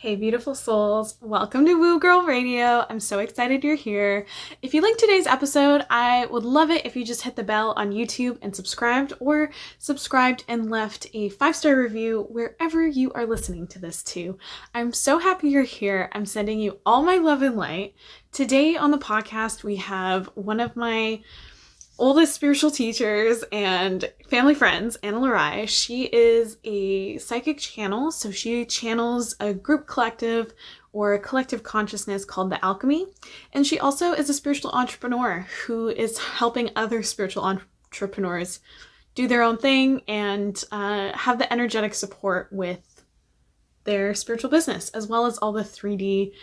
Hey, beautiful souls. Welcome to Woo Girl Radio. I'm so excited you're here. If you like today's episode, I would love it if you just hit the bell on YouTube and subscribed, or subscribed and left a 5-star review wherever you are listening to this to. I'm so happy you're here. I'm sending you all my love and light. Today on the podcast, we have one of my oldest spiritual teachers and family friends, Ana-La-Rai. She is a psychic channel, so she channels a group collective or a collective consciousness called the Alchemy. And she also is a spiritual entrepreneur who is helping other spiritual entrepreneurs do their own thing and have the energetic support with their spiritual business, as well as all the 3D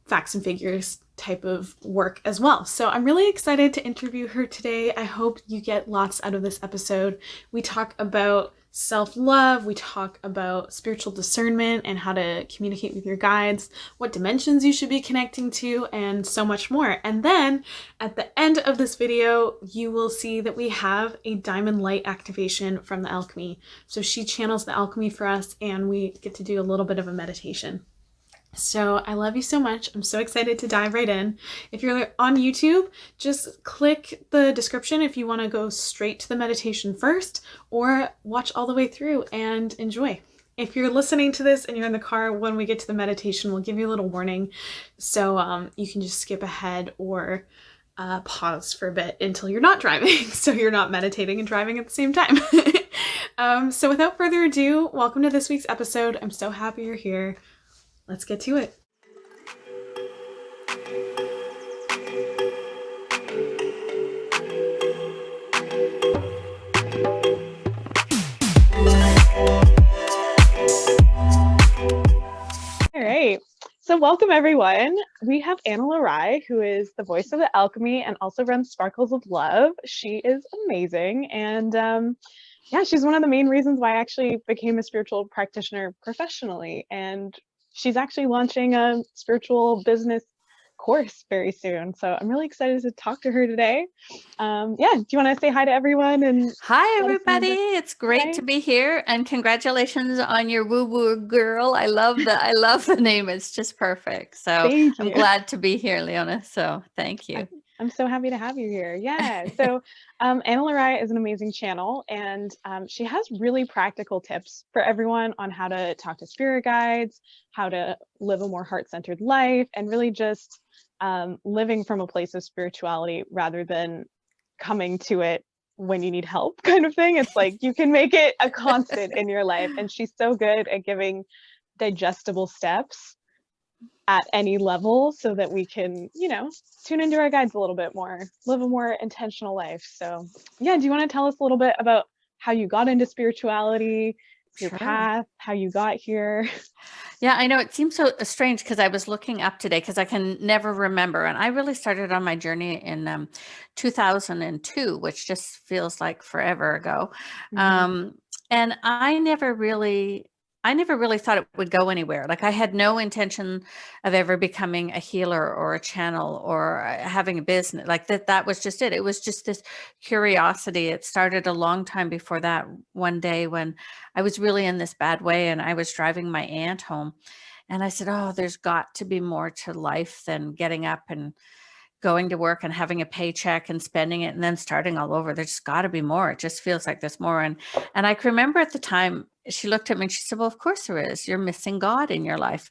facts and figures type of work as well. So I'm really excited to interview her today. I hope you get lots out of this episode. We talk about self-love, we talk about spiritual discernment and how to communicate with your guides, what dimensions you should be connecting to, and so much more. And then at the end of this video, you will see that we have a diamond light activation from the Alchemy. So she channels the Alchemy for us and we get to do a little bit of a meditation. So I love you so much. I'm so excited to dive right in. If you're on YouTube, just click the description if you want to go straight to the meditation first, or watch all the way through and enjoy. If you're listening to this and you're in the car, when we get to the meditation, we'll give you a little warning. So you can just skip ahead or pause for a bit until you're not driving, so you're not meditating and driving at the same time. So without further ado, welcome to this week's episode. I'm so happy you're here. Let's get to it. All right. So welcome everyone. We have Ana-La-Rai, who is the voice of the Alchemy and also runs Sparkles of Love. She is amazing. And yeah, she's one of the main reasons why I actually became a spiritual practitioner professionally. And she's actually launching a spiritual business course very soon. So I'm really excited to talk to her today. Yeah, do you want to say hi to everyone? And hi, everybody. It's great to be here, and congratulations on your woo woo girl. I love the name. It's just perfect. So I'm glad to be here, Leona. So thank you. I'm so happy to have you here. Yeah. So Ana-La-Rai is an amazing channel, and she has really practical tips for everyone on how to talk to spirit guides, how to live a more heart-centered life, and really just living from a place of spirituality rather than coming to it when you need help kind of thing. It's like you can make it a constant in your life. And she's so good at giving digestible steps at any level so that we can, you know, tune into our guides a little bit more, live a more intentional life. So yeah, do you want to tell us a little bit about how you got into spirituality, your path, how you got here? Yeah, I know it seems so strange because I was looking up today because I can never remember. And I really started on my journey in 2002, which just feels like forever ago. And I never really thought it would go anywhere. Like I had no intention of ever becoming a healer or a channel or having a business like that. That was just it. It was just this curiosity. It started a long time before that. One day when I was really in this bad way and I was driving my aunt home, and I said, oh, there's got to be more to life than getting up and going to work and having a paycheck and spending it and then starting all over. There's got to be more. It just feels like there's more. And I can remember at the time she looked at me and she said, well, of course there is. You're missing God in your life.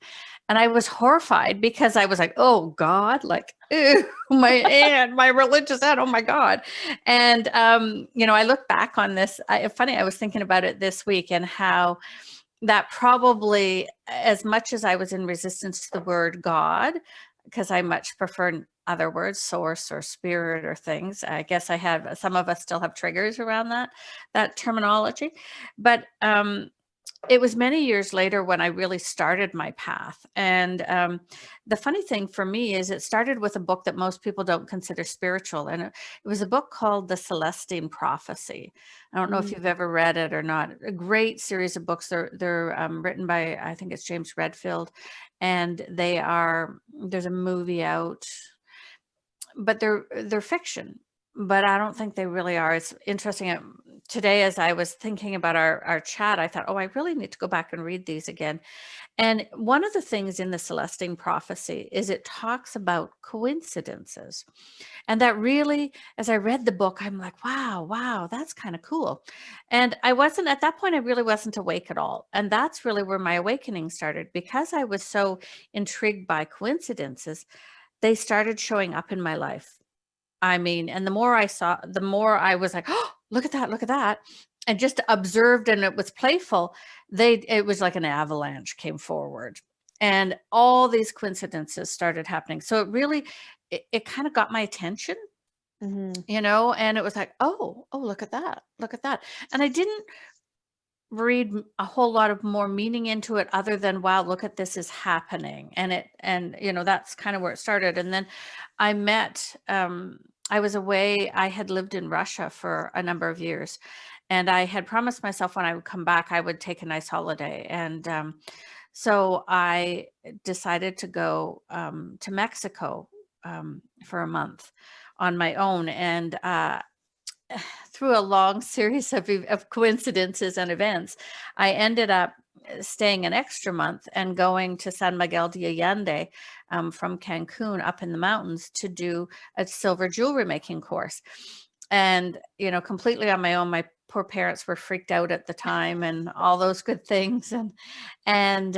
And I was horrified because I was like, oh God, like, ew, my aunt, my religious aunt, oh my God. And, you know, I look back on this, funny, I was thinking about it this week and how that probably, as much as I was in resistance to the word God, because I much prefer other words, source or spirit or things. I guess I have, some of us still have triggers around that terminology. But it was many years later when I really started my path. And the funny thing for me is it started with a book that most people don't consider spiritual. And it was a book called The Celestine Prophecy. I don't know if you've ever read it or not. A great series of books. They're written by, I think it's James Redfield. And there's a movie out, but they're fiction. but I don't think they really are. It's interesting. Today, as I was thinking about our chat, I thought, oh, I really need to go back and read these again. And one of the things in the Celestine prophecy is it talks about coincidences. And that really, as I read the book, I'm like, wow, that's kind of cool. And I wasn't, at that point, I really wasn't awake at all. And that's really where my awakening started. Because I was so intrigued by coincidences, they started showing up in my life. I mean, and the more I saw, the more I was like, oh, look at that, look at that. And just observed, and it was playful. It was like an avalanche came forward, and all these coincidences started happening. So it really, it kind of got my attention, you know, and it was like, oh, look at that, look at that. And I didn't read a whole lot of more meaning into it other than, wow, look at this is happening. And you know, that's kind of where it started. And then I met, I was away, I had lived in Russia for a number of years, and I had promised myself when I would come back I would take a nice holiday. And so I decided to go to Mexico for a month on my own. And through a long series of coincidences and events, I ended up staying an extra month and going to San Miguel de Allende from Cancun up in the mountains to do a silver jewelry making course. And, you know, completely on my own. My poor parents were freaked out at the time and all those good things. And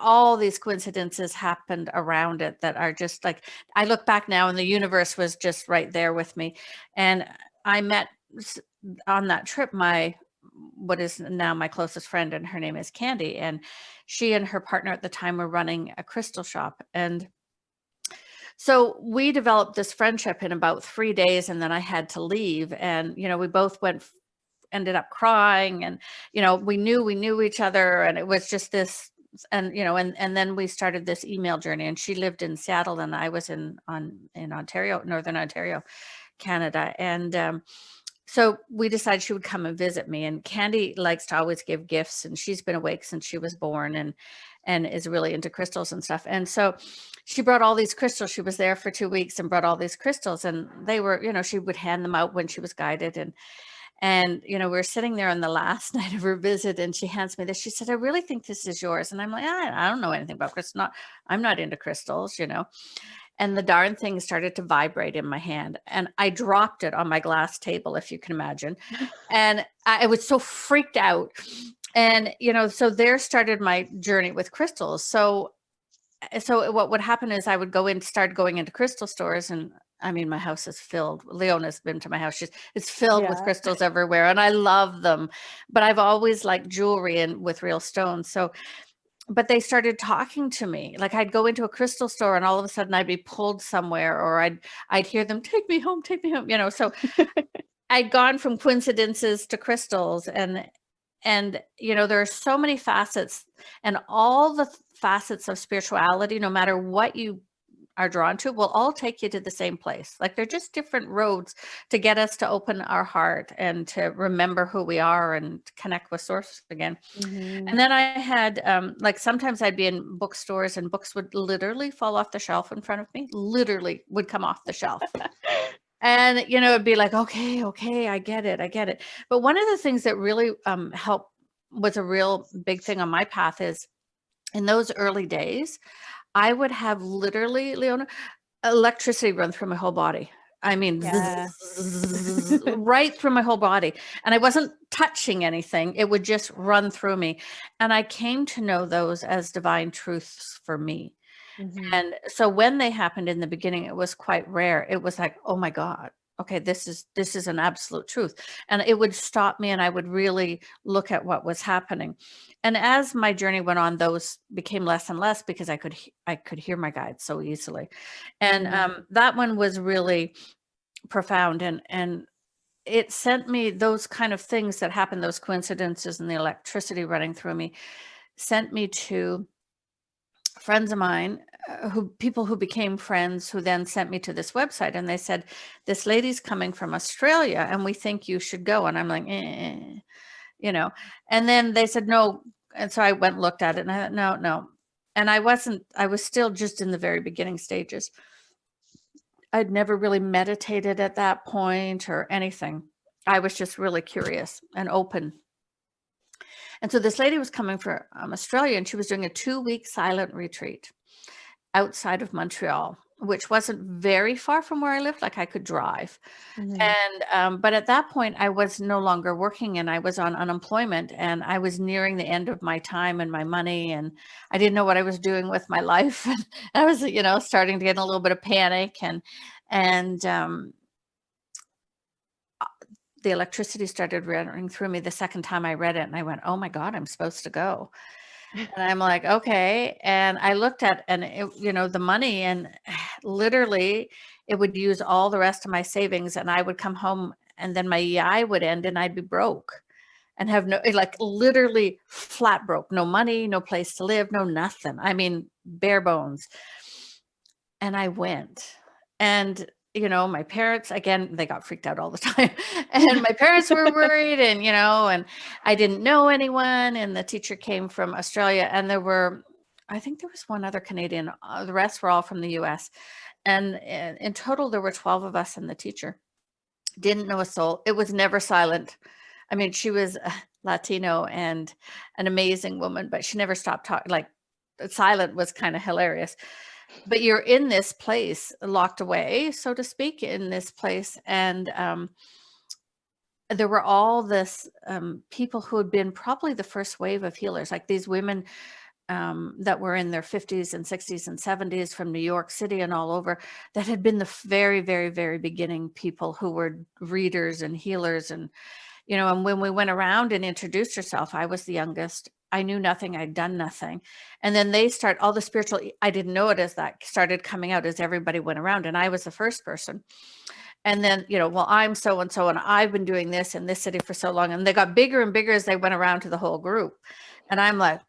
all these coincidences happened around it that are just like, I look back now and the universe was just right there with me. And I met on that trip what is now my closest friend, and her name is Candy. And she and her partner at the time were running a crystal shop. And so we developed this friendship in about 3 days, and then I had to leave. And, you know, we both ended up crying, and, you know, we knew each other, and it was just this. And, you know, and then we started this email journey, and she lived in Seattle and I was in Ontario, Northern Ontario, Canada. And so we decided she would come and visit me. And Candy likes to always give gifts, and she's been awake since she was born, and is really into crystals and stuff. And so she brought all these crystals. She was there for 2 weeks and brought all these crystals, and they were, you know, she would hand them out when she was guided. And you know, we were sitting there on the last night of her visit, and she hands me this. She said, I really think this is yours. And I'm like, I don't know anything about crystals. I'm not into crystals, you know. And the darn thing started to vibrate in my hand, and I dropped it on my glass table, if you can imagine. And I was so freaked out. And, you know, so there started my journey with crystals. So what would happen is I would start going into crystal stores, and I mean, my house is filled. Leona's been to my house. It's filled with crystals everywhere, and I love them. But I've always liked jewelry and with real stones. So, but they started talking to me. Like, I'd go into a crystal store, and all of a sudden I'd be pulled somewhere, or I'd hear them, take me home, you know. So I'd gone from coincidences to crystals. And you know, there are so many facets, and all the facets of spirituality, no matter what you are drawn to, will all take you to the same place. Like, they're just different roads to get us to open our heart and to remember who we are and to connect with source again. And then I had like, sometimes I'd be in bookstores, and books would literally fall off the shelf in front of me, literally would come off the shelf. And, you know, it'd be like, okay, I get it. But one of the things that really helped, was a real big thing on my path, is in those early days, I would have literally, Leona, electricity run through my whole body. I mean, right through my whole body. And I wasn't touching anything. It would just run through me. And I came to know those as divine truths for me. And so when they happened in the beginning, it was quite rare. It was like, oh my God, okay, this is an absolute truth. And it would stop me, and I would really look at what was happening. And as my journey went on, those became less and less, because I could hear my guides so easily. And that one was really profound. And it sent me, those kind of things that happened, those coincidences and the electricity running through me, sent me to friends of mine, people who became friends, who then sent me to this website, and they said, this lady's coming from Australia, and we think you should go. And I'm like, you know. And then they said no. And so I went and looked at it, and I thought, no. And I was still just in the very beginning stages. I'd never really meditated at that point or anything. I was just really curious and open. And so this lady was coming from Australia, and she was doing a 2-week silent retreat outside of Montreal, which wasn't very far from where I lived. Like I could drive. And but at that point, I was no longer working, and I was on unemployment, and I was nearing the end of my time and my money, and I didn't know what I was doing with my life. And I was, starting to get a little bit of panic, and the electricity started running through me the second time I read it, and I went, "Oh my God, I'm supposed to go." And I'm like, "Okay." And I looked at, and the money, and literally it would use all the rest of my savings, and I would come home, and then my EI would end, and I'd be broke and have no, like literally flat broke, no money, no place to live, no nothing. I mean, bare bones. And I went, and my parents, again, they got freaked out all the time. And my parents were worried, and I didn't know anyone. And the teacher came from Australia, and I think there was one other Canadian. The rest were all from the US. And in total, there were 12 of us and the teacher. Didn't know a soul. It was never silent. I mean, she was Latino and an amazing woman, but she never stopped talking. Like, silent was kind of hilarious. But you're in this place, locked away, so to speak, in this place. And there were all this people who had been probably the first wave of healers, like these women that were in their 50s and 60s and 70s from New York City and all over, that had been the very, very, very beginning people who were readers and healers. And when we went around and introduced herself, I was the youngest. I knew nothing. I'd done nothing. And then all the spiritual, I didn't know it as that, started coming out as everybody went around. And I was the first person. And then, well, I'm so-and-so, and I've been doing this in this city for so long. And they got bigger and bigger as they went around to the whole group. And I'm like,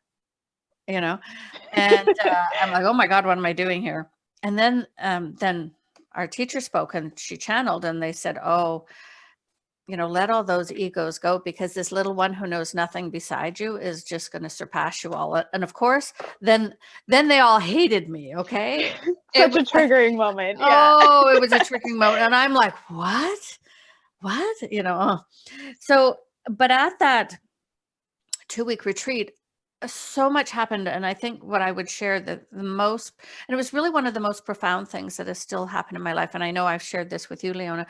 and I'm like, oh my God, what am I doing here? And then our teacher spoke, and she channeled, and they said, oh, let all those egos go, because this little one who knows nothing beside you is just going to surpass you all. And of course, then they all hated me. Okay. Such a triggering moment. Yeah. Oh, it was a triggering moment. And I'm like, what? So, but at that 2-week retreat, so much happened. And I think what I would share the most, and it was really one of the most profound things that has still happened in my life, and I know I've shared this with you, Leona,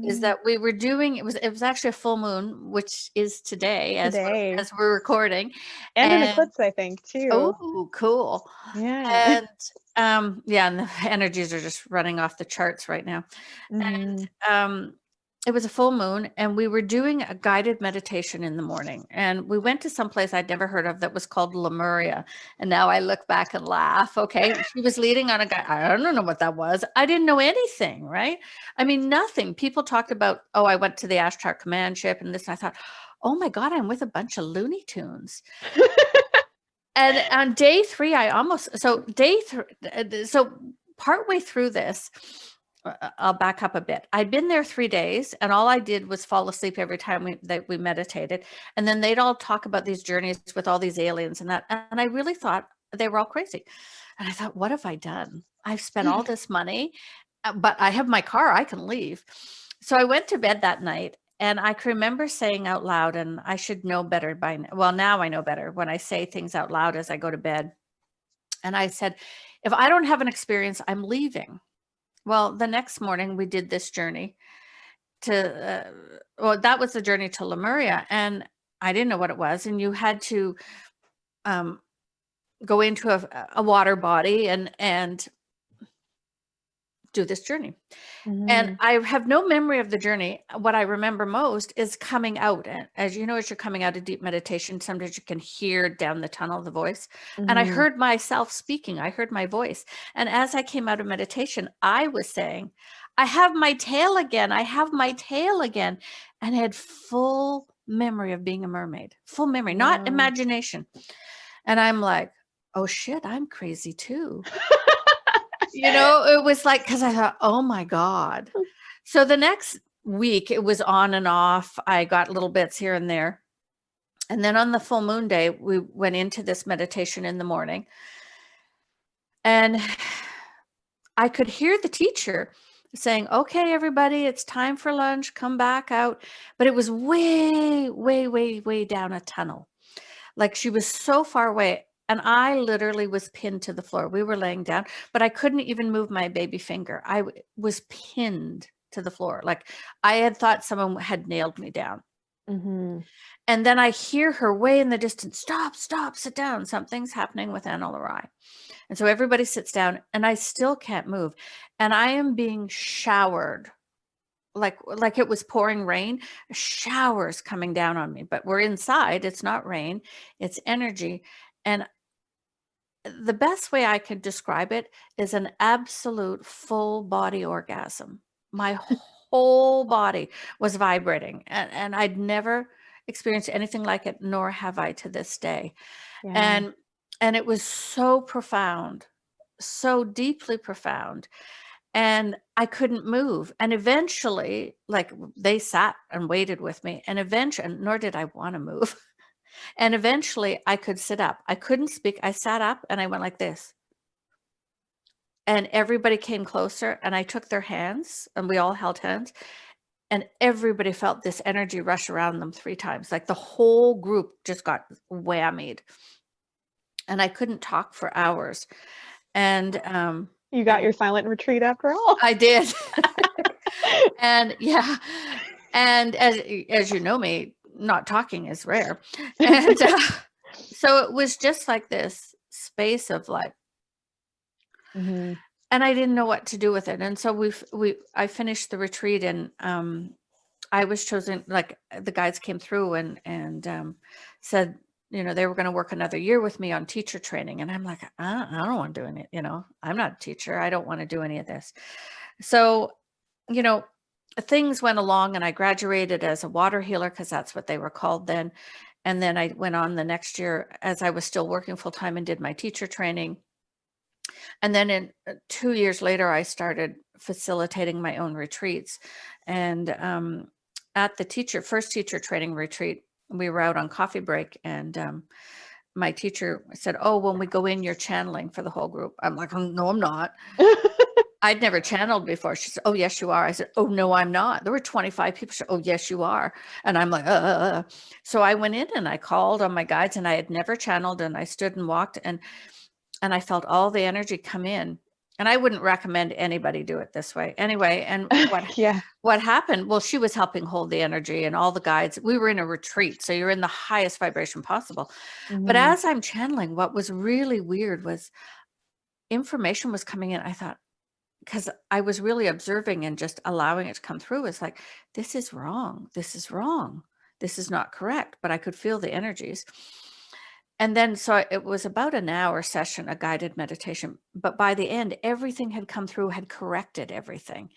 is that we were doing, it was actually a full moon, which is today as we're recording. And an eclipse, I think, too. Oh, cool. Yeah. And and the energies are just running off the charts right now. And it was a full moon, and we were doing a guided meditation in the morning, and we went to some place I'd never heard of that was called Lemuria. And now I look back and laugh. Okay. She was leading on a guy. I don't know what that was. I didn't know anything, right? I mean, nothing. People talked about, oh, I went to the Ashtar Command ship and this, and I thought, oh my God, I'm with a bunch of Looney Tunes. And on day 3, so partway through this, I'll back up a bit. I'd been there 3 days, and all I did was fall asleep every time we meditated. And then they'd all talk about these journeys with all these aliens and that. And I really thought they were all crazy. And I thought, what have I done? I've spent all this money, but I have my car. I can leave. So I went to bed that night, and I can remember saying out loud, and I should know better by now. Well, now I know better when I say things out loud as I go to bed. And I said, if I don't have an experience, I'm leaving. Well, the next morning we did this journey that was the journey to Lemuria, and I didn't know what it was. And you had to go into a water body and do this journey. And I have no memory of the journey. What I remember most is coming out. As you know, as you're coming out of deep meditation, sometimes you can hear down the tunnel the voice. And I heard myself speaking. I heard my voice. And as I came out of meditation, I was saying, I have my tail again. I have my tail again. And I had full memory of being a mermaid. Full memory, not imagination. And I'm like, oh shit, I'm crazy too. It was like, because I thought, oh my God. So the next week it was on and off. I got little bits here and there. And then on the full moon day, we went into this meditation in the morning. And I could hear the teacher saying, okay, everybody, it's time for lunch, come back out. But it was way, way, way, way down a tunnel. Like she was so far away. And I literally was pinned to the floor. We were laying down, but I couldn't even move my baby finger. I was pinned to the floor. Like I had thought someone had nailed me down. Mm-hmm. And then I hear her way in the distance, stop, sit down. Something's happening with Ana-La-Rai. And so everybody sits down and I still can't move. And I am being showered like it was pouring rain, showers coming down on me, but we're inside. It's not rain, it's energy. And the best way I could describe it is an absolute full body orgasm. My whole body was vibrating, and I'd never experienced anything like it, nor have I to this day. Yeah. And it was so profound, so deeply profound. And I couldn't move. And eventually, like they sat and waited with me, and eventually, nor did I want to move. And eventually I could sit up. I couldn't speak. I sat up and I went like this. And everybody came closer and I took their hands and we all held hands. And everybody felt this energy rush around them 3 times. Like the whole group just got whammied. And I couldn't talk for hours. And you got your silent retreat after all. I did. And yeah. And as you know me, not talking is rare. And so it was just like this space of like, Mm-hmm. and I didn't know what to do with it. And so I finished the retreat, and I was chosen, like the guides came through and said, you know, they were going to work another year with me on teacher training. And I'm like, I don't want to do any, you know, I'm not a teacher. I don't want to do any of this. So, you know, things went along and I graduated as a water healer because that's what they were called then. And then I went on the next year as I was still working full time and did my teacher training. And then in 2 years later, I started facilitating my own retreats. And at the first teacher training retreat, we were out on coffee break, and my teacher said, oh, when we go in, you're channeling for the whole group. I'm like, oh, no, I'm not. I'd never channeled before. She said, oh, yes, you are. I said, oh, no, I'm not. There were 25 people. She said, oh, yes, you are. And I'm like, So I went in and I called on my guides, and I had never channeled, and I stood and walked, and I felt all the energy come in. And I wouldn't recommend anybody do it this way. Anyway, and what happened? Well, she was helping hold the energy, and all the guides, we were in a retreat. So you're in the highest vibration possible. Mm-hmm. But as I'm channeling, what was really weird was information was coming in. I thought, because I was really observing and just allowing it to come through. It's like, this is wrong. This is wrong. This is not correct. But I could feel the energies. And then, so it was about an hour session, a guided meditation. But by the end, everything had come through, had corrected everything.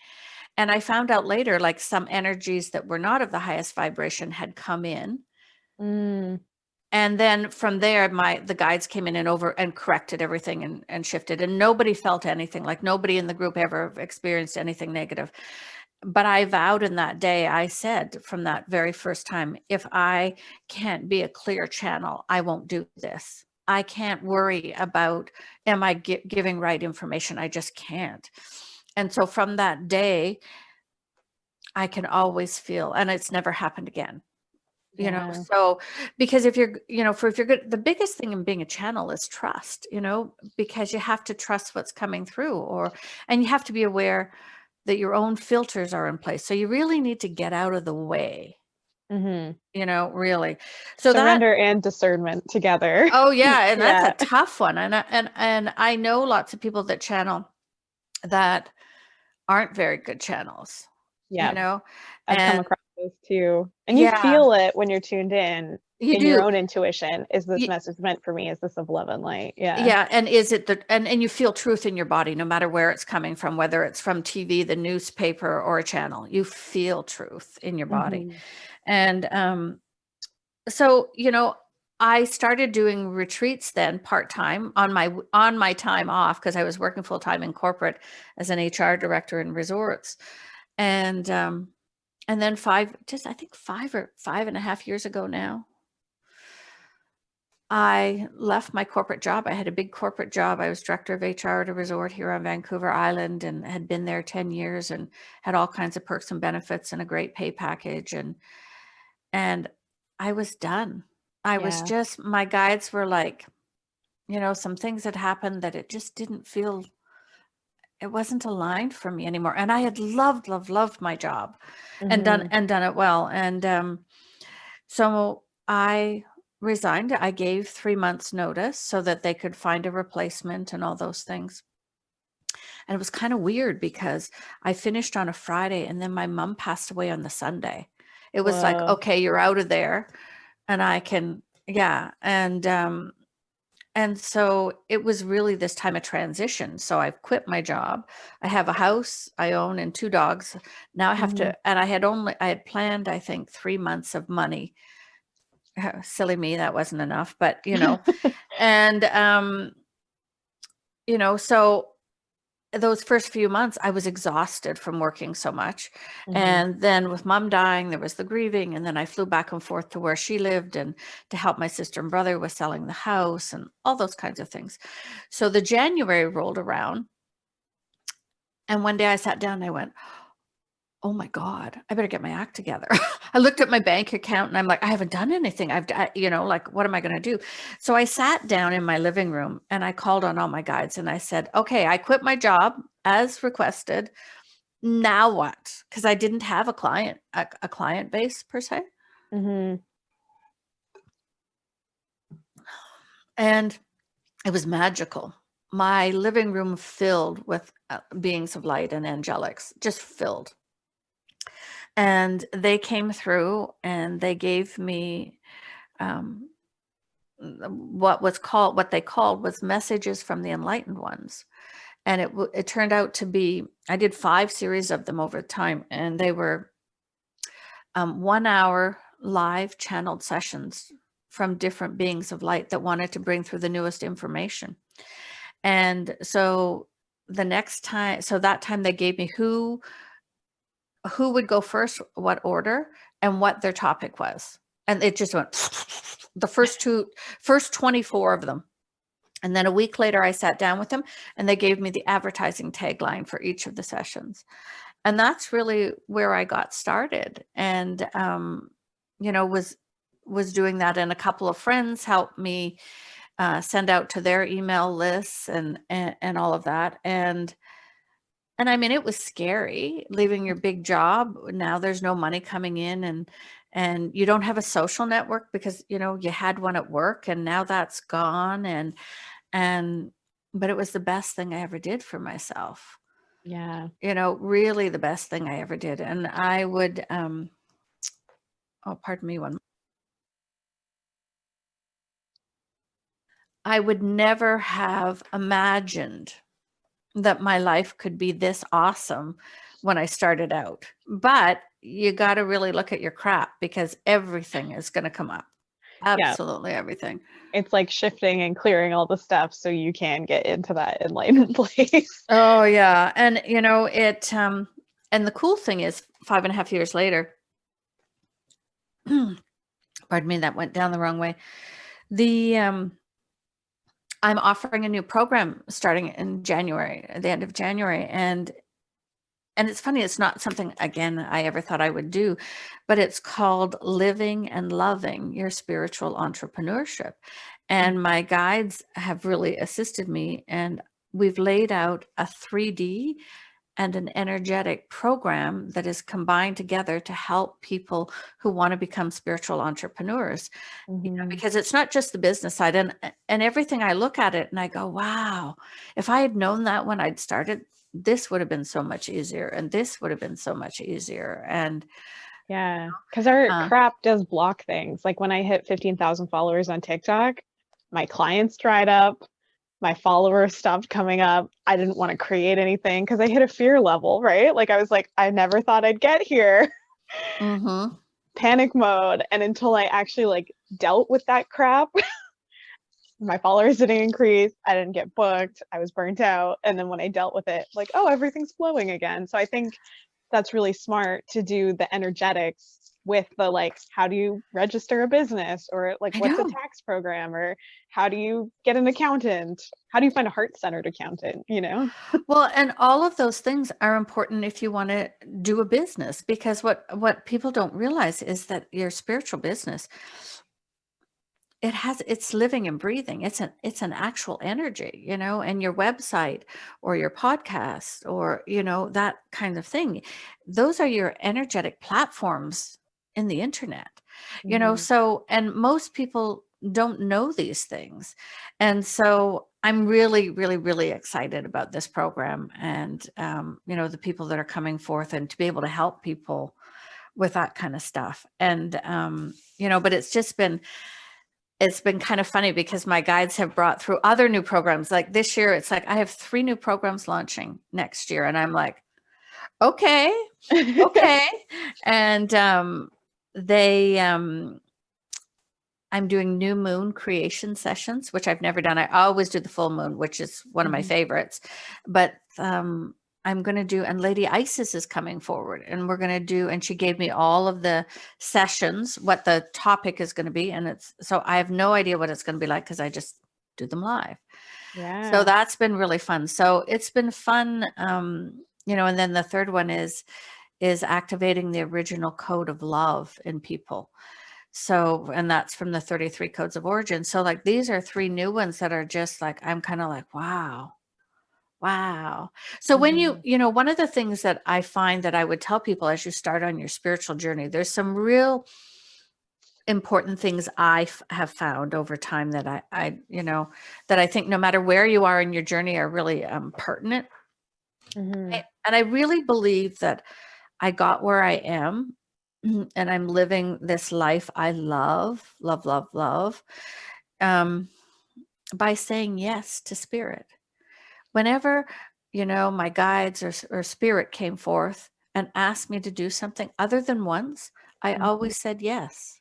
And I found out later, like some energies that were not of the highest vibration had come in. Mm. And then from there, the guides came in and corrected everything and shifted. And nobody felt anything, like nobody in the group ever experienced anything negative. But I vowed in that day, I said from that very first time, if I can't be a clear channel, I won't do this. I can't worry about, am I giving right information? I just can't. And so from that day, I can always feel, and it's never happened again. You know, so because if you're good, the biggest thing in being a channel is trust, you know, because you have to trust what's coming through, and you have to be aware that your own filters are in place. So you really need to get out of the way, Mm-hmm. you know, really. So surrender and discernment together. Oh yeah. And that's a tough one. And I know lots of people that channel that aren't very good channels, you know, I've come across those too. And you feel it when you're tuned in your own intuition. Is this message meant for me? Is this of love and light? Yeah. And is it and you feel truth in your body, no matter where it's coming from, whether it's from TV, the newspaper, or a channel, you feel truth in your body. Mm-hmm. And so, you know, I started doing retreats then part-time on my time off, because I was working full-time in corporate as an HR director in resorts. And then 5.5 years ago now, I left my corporate job. I had a big corporate job. I was director of HR at a resort here on Vancouver Island and had been there 10 years and had all kinds of perks and benefits and a great pay package. And I was done. I was Yeah. just, my guides were like, some things had happened that it just didn't feel, it wasn't aligned for me anymore. And I had loved, loved, loved my job and done Mm-hmm. it well. And so I resigned. I gave 3 months notice so that they could find a replacement and all those things. And it was kind of weird because I finished on a Friday and then my mom passed away on the Sunday. It was like, Whoa. okay, you're out of there and I can, yeah. And so it was really this time of transition. So I've quit my job. I have a house I own and 2 dogs. Now I have Mm-hmm. to, and I had planned, I think, 3 months of money. Silly me, that wasn't enough, but and so those first few months I was exhausted from working so much. Mm-hmm. And then with mom dying, there was the grieving, and then I flew back and forth to where she lived and to help my sister and brother with selling the house and all those kinds of things. So the January rolled around, and one day I sat down and I went, oh my God, I better get my act together. I looked at my bank account and I'm like, I haven't done anything. Like, what am I going to do? So I sat down in my living room and I called on all my guides and I said, okay, I quit my job as requested. Now what? Because I didn't have a client base per se. Mm-hmm. And it was magical. My living room filled with beings of light and angelics, just filled. And they came through and they gave me what they called was messages from the enlightened ones. And it turned out to be, I did 5 series of them over time, and they were 1 hour live channeled sessions from different beings of light that wanted to bring through the newest information. And so that time they gave me who would go first, what order, and what their topic was. And it just went the first 24 of them. And then a week later, I sat down with them and they gave me the advertising tagline for each of the sessions. And that's really where I got started. And, was doing that. And a couple of friends helped me send out to their email lists and all of that. And I mean, it was scary leaving your big job. Now there's no money coming in and you don't have a social network because, you had one at work and now that's gone. But it was the best thing I ever did for myself. Yeah. Really the best thing I ever did. And I would, pardon me I would never have imagined that my life could be this awesome when I started out. But you got to really look at your crap because everything is going to come up. Yeah. Absolutely everything. It's like shifting and clearing all the stuff so you can get into that enlightened place. Oh yeah. And it and the cool thing is 5.5 years later, pardon me, that went down the wrong way. I'm offering a new program starting in January, at the end of January. And it's funny, it's not something, again, I ever thought I would do, but it's called Living and Loving Your Spiritual Entrepreneurship. And my guides have really assisted me. And we've laid out a 3D and an energetic program that is combined together to help people who want to become spiritual entrepreneurs. Mm-hmm. Because it's not just the business side, and everything. I look at it and I go, wow, if I had known that when I'd started, this would have been so much easier, and this would have been so much easier. And Yeah, because our crap does block things. Like when I hit 15,000 followers on TikTok, my clients dried up, my followers stopped coming up. I didn't want to create anything because I hit a fear level, right? Like I was like, I never thought I'd get here. mm-hmm. Panic mode. And until I actually like dealt with that crap, my followers didn't increase. I didn't get booked. I was burnt out. And then when I dealt with it, like, oh, everything's flowing again. So I think that's really smart to do the energetics with the like, how do you register a business, or like I what's a know. tax program, or how do you get an accountant, how do you find a heart-centered accountant, you know? Well, and all of those things are important if you want to do a business, because what people don't realize is that your spiritual business, it's living and breathing. It's an actual energy, and your website or your podcast or, that kind of thing. Those are your energetic platforms in the internet, Mhm. so, and most people don't know these things. And so I'm really, really, really excited about this program and, the people that are coming forth and to be able to help people with that kind of stuff. And, but it's been kind of funny because my guides have brought through other new programs. Like this year, it's like I have 3 new programs launching next year. And I'm like, okay, okay. And they, I'm doing new moon creation sessions, which I've never done. I always do the full moon, which is one of my favorites. But I'm going to do, and Lady Isis is coming forward, and we're going to do, and she gave me all of the sessions, what the topic is going to be. And so I have no idea what it's going to be like because I just do them live. So Yeah. that's been really fun. So it's been fun. And then the third one is activating the original code of love in people. So, and that's from the 33 codes of origin. So like, these are 3 new ones that are just like, I'm kind of like, wow. Wow. So when Mhm. one of the things that I find that I would tell people as you start on your spiritual journey, there's some real important things I have found over time that that I think no matter where you are in your journey are really pertinent. Mhm. And I really believe that I got where I am and I'm living this life I love, love, love, love, um, by saying yes to spirit. Whenever, my guides or spirit came forth and asked me to do something other than once, I Mhm. always said yes.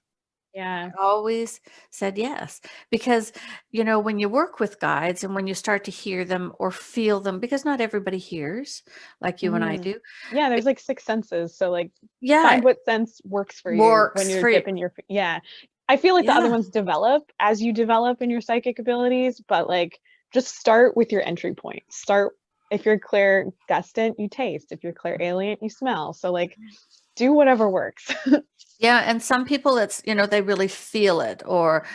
Yeah. I always said yes. Because, when you work with guides and when you start to hear them or feel them, because not everybody hears like you and I Mhm. do. Yeah, But there's like 6 senses, so like yeah, find what sense works for you when works you're for you. dipping your yeah. I feel like the other Yeah. ones develop as you develop in your psychic abilities, but like just start with your entry point. Start, if you're clairgustant, you taste. If you're clairalient, you smell. So like do whatever works. Yeah, and some people they really feel it, or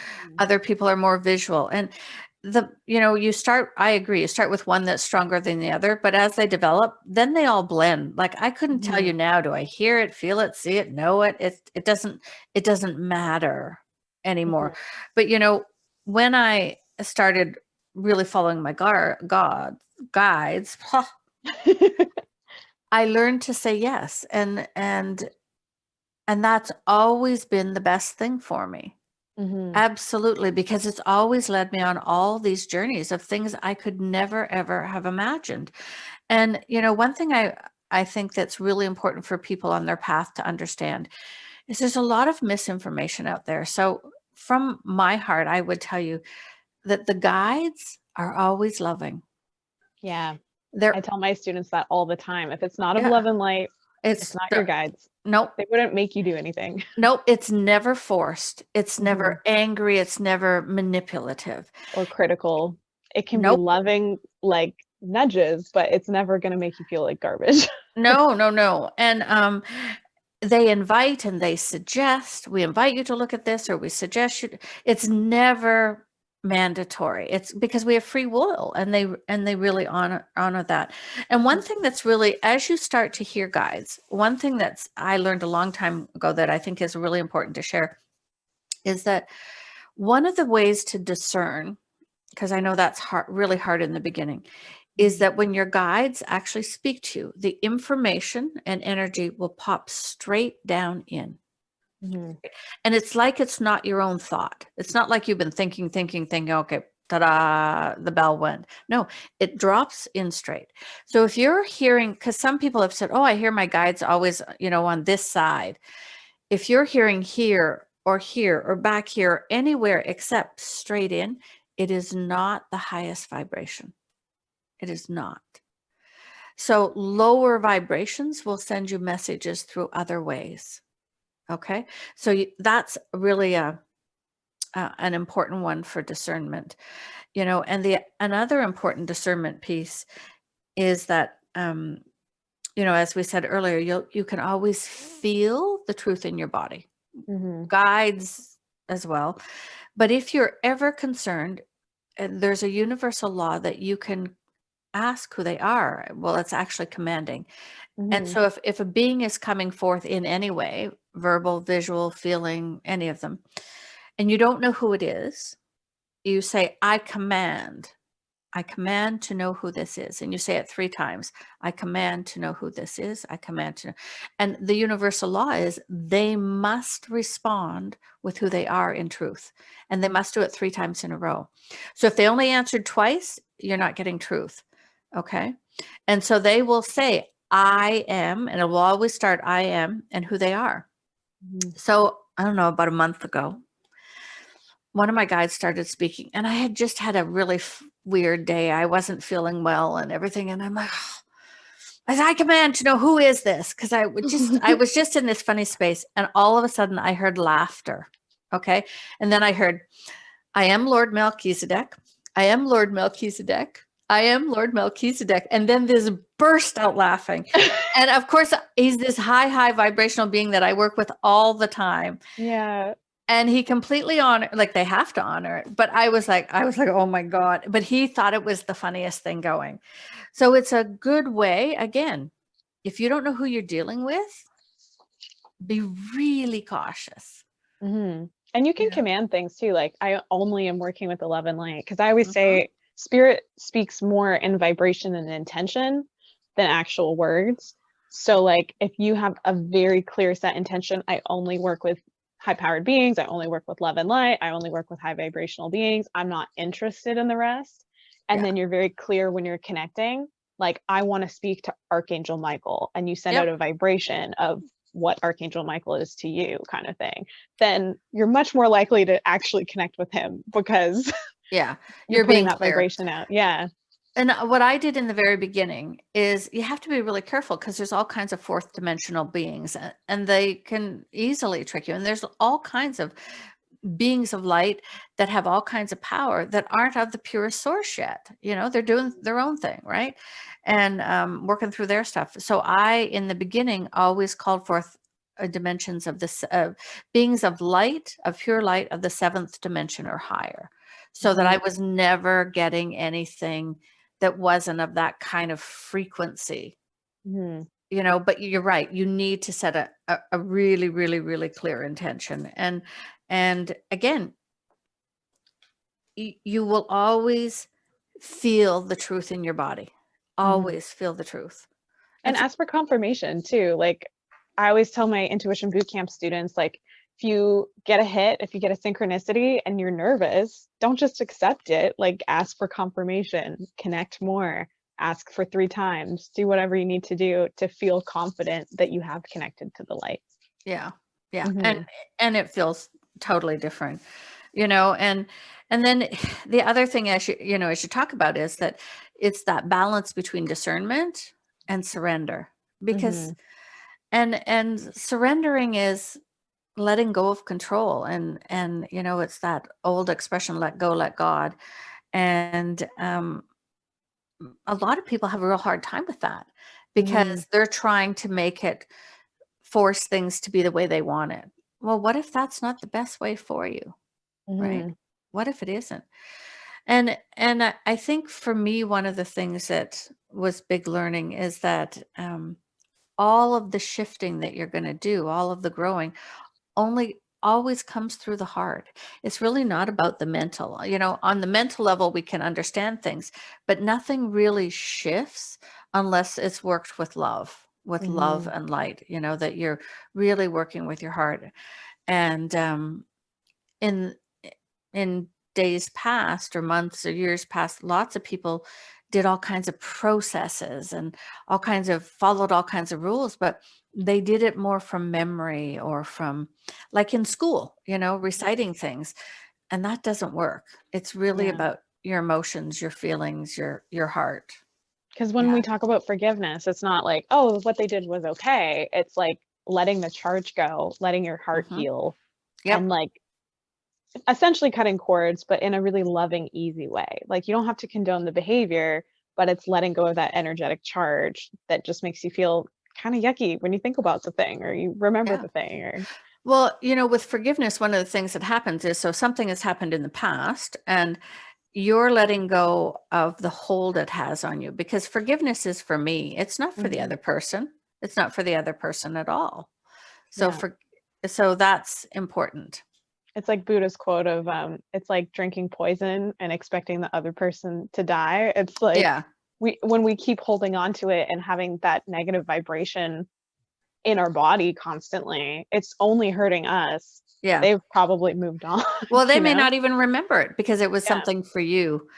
other people are more visual. And I agree, you start with one that's stronger than the other, but as they develop, then they all blend. Like I couldn't tell Mhm. you now, do I hear it, feel it, see it, know it? It doesn't matter anymore. But when I started really following my God guides, I learned to say yes. And that's always been the best thing for me. Mhm. Absolutely, because it's always led me on all these journeys of things I could never, ever have imagined. And, one thing I think that's really important for people on their path to understand is there's a lot of misinformation out there. So from my heart, I would tell you that the guides are always loving. Yeah. I They're, tell my students that all the time. If it's not of yeah, love and light, it's it's, not your guides. nope. They wouldn't make you do anything. Nope, it's never forced. It's Mhm. never angry. It's never manipulative. Or critical. It can be Nope. loving, like nudges, but it's never going to make you feel like garbage. No, no, no. And they invite and they suggest, we invite you to look at this, or we suggest you. It's never mandatory. It's because we have free will, and they really honor that. And one thing that's really, as you start to hear guides, one thing that's I learned a long time ago that I think is really important to share is that one of the ways to discern, because I know that's hard, really hard in the beginning, is that when your guides actually speak to you, the information and energy will pop straight down in. Mhm. And it's like it's not your own thought. It's not like you've been thinking, okay, ta-da, the bell went. No, it drops in straight. So if you're hearing, because some people have said, oh, I hear my guides always, on this side. If you're hearing here or back here, anywhere except straight in, it is not the highest vibration. It is not. So lower vibrations will send you messages through other ways. Okay. So that's really an important one for discernment, and another important discernment piece is that, as we said earlier, you can always feel the truth in your body, Mm-hmm. guides as well. But if you're ever concerned, there's a universal law that you can ask who they are. Well, it's actually commanding. And Mm-hmm. so if a being is coming forth in any way, verbal, visual, feeling, any of them, and you don't know who it is, you say, I command to know who this is. And you say it 3 times. I command to know who this is. I command to know. And the universal law is they must respond with who they are in truth. And they must do it 3 times in a row. So if they only answered twice, you're not getting truth. Okay. And so they will say, I am, and it will always start I am and who they are. Mm-hmm. So I don't know, about a month ago, one of my guides started speaking, and I had just had a really weird day. I wasn't feeling well and everything. And I'm like, oh. I command to know who is this? Because I was just in this funny space. And all of a sudden I heard laughter. Okay. And then I heard, I am Lord Melchizedek. I am Lord Melchizedek. I am Lord Melchizedek. And then this burst out laughing. And of course, he's this high vibrational being that I work with all the time. Yeah. And he completely honored, like they have to honor it. But I was like, oh my God. But he thought it was the funniest thing going. So it's a good way, again, if you don't know who you're dealing with, be really cautious. Mm-hmm. And you can Yeah. command things too. Like I only am working with the love and light because I always Mhm. say spirit speaks more in vibration and intention than actual words. So like if you have a very clear set intention, I only work with high powered beings, I only work with love and light, I only work with high vibrational beings, I'm not interested in the rest. And Yeah. then you're very clear when you're connecting, like I want to speak to Archangel Michael, and you send out Yep. a vibration of what Archangel Michael is to you, kind of thing, then you're much more likely to actually connect with him because Yeah. you're You're putting being that clear. vibration out. Yeah. And what I did in the very beginning is you have to be really careful because there's all kinds of fourth dimensional beings and they can easily trick you. And there's all kinds of beings of light that have all kinds of power that aren't of the purest source yet. They're doing their own thing, right? And working through their stuff. So I, in the beginning, always called forth dimensions of this beings of light, of pure light of the 7th dimension or higher, so that Mm-hmm. I was never getting anything that wasn't of that kind of frequency. Mm-hmm. But you're right, you need to set a really, really, really clear intention. And again, you will always feel the truth in your body, Mm-hmm. always feel the truth. And It's ask for confirmation too. Like I always tell my intuition bootcamp students, like if you get a hit, if you get a synchronicity and you're nervous, don't just accept it. Like ask for confirmation, connect more, ask for 3 times, do whatever you need to do to feel confident that you have connected to the light. yeah, yeah. and Mm-hmm. and it feels totally different, and then the other thing I should talk about is that it's that balance between discernment and surrender, because Mm-hmm. and surrendering is letting go of control, and it's that old expression, let go, let God. And a lot of people have a real hard time with that Mm-hmm. because they're trying to make it, force things to be the way they want it. Well, what if that's not the best way for you, right? Mm-hmm. What if it isn't? And I think for me, one of the things that was big learning is that all of the shifting that you're going to do, all of the growing, only always comes through the heart. It's really not about the mental. On the mental level, we can understand things, but nothing really shifts unless it's worked with love Mm-hmm. and light, that you're really working with your heart. And in in days past or months or years past, lots of people did all kinds of processes and followed all kinds of rules, but they did it more from memory or from, like in school, reciting things. And that doesn't work. It's really Yeah. about your emotions, your feelings, your heart. Because Yeah. when we talk about forgiveness, it's not like, oh, what they did was okay. It's like letting the charge go, letting your heart Mm-hmm. heal, and Yep. like essentially cutting cords, but in a really loving, easy way. Like you don't have to condone the behavior, but it's letting go of that energetic charge that just makes you feel kind of yucky when you think about the thing or you remember Yeah. the thing or Well, with forgiveness, one of the things that happens is, so something has happened in the past and you're letting go of the hold it has on you, because forgiveness is for me. It's not for the Mhm. other person. It's not for the other person at all. So Yeah. so that's important. It's like Buddha's quote of it's like drinking poison and expecting the other person to die. It's like Yeah. when we keep holding on to it and having that negative vibration in our body constantly, it's only hurting us. Yeah. They've probably moved on, Well, they you may know? not even remember it because it was Yeah. something for you.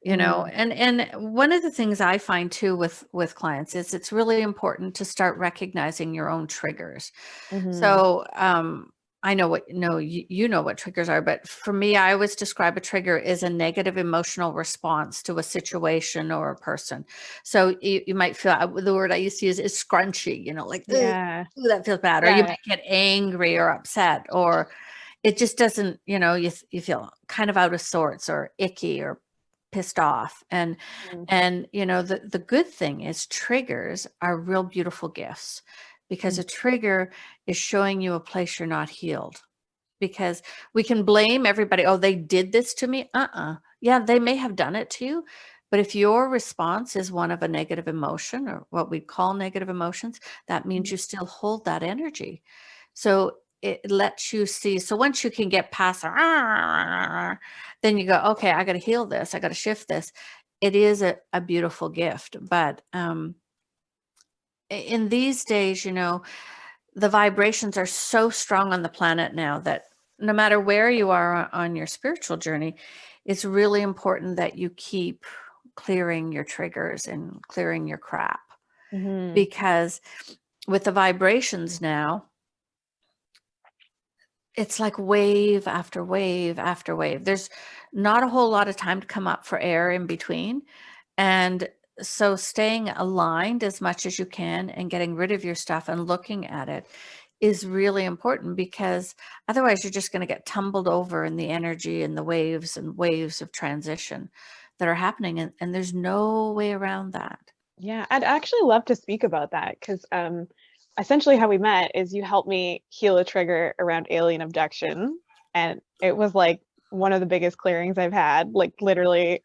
Mm-hmm. And one of the things I find too with clients is it's really important to start recognizing your own triggers. Mm-hmm. So I know what no you know what triggers are, but for me, I always describe a trigger as a negative emotional response to a situation or a person. So you might feel, the word I used to use is scrunchy, like, "Ugh, Yeah. ooh, that feels bad," or you Yeah. might get angry or upset, or it just doesn't, you feel kind of out of sorts or icky or pissed off. And Mm-hmm. the good thing is triggers are real beautiful gifts, because a trigger is showing you a place you're not healed. Because we can blame everybody, oh, they did this to me. Yeah, they may have done it to you, but if your response is one of a negative emotion, or what we call negative emotions, that means you still hold that energy. So it lets you see. So once you can get past then you go, okay, I got to heal this. I got to shift this. It is a beautiful gift. But in these days, the vibrations are so strong on the planet now that no matter where you are on your spiritual journey, it's really important that you keep clearing your triggers and clearing your crap. Mm-hmm. Because with the vibrations now, it's like wave after wave after wave. There's not a whole lot of time to come up for air in between. And so staying aligned as much as you can and getting rid of your stuff and looking at it is really important, because otherwise you're just going to get tumbled over in the energy and the waves and waves of transition that are happening. And there's no way around that. Yeah, I'd actually love to speak about that because essentially how we met is you helped me heal a trigger around alien abduction. And it was like one of the biggest clearings I've had. Like literally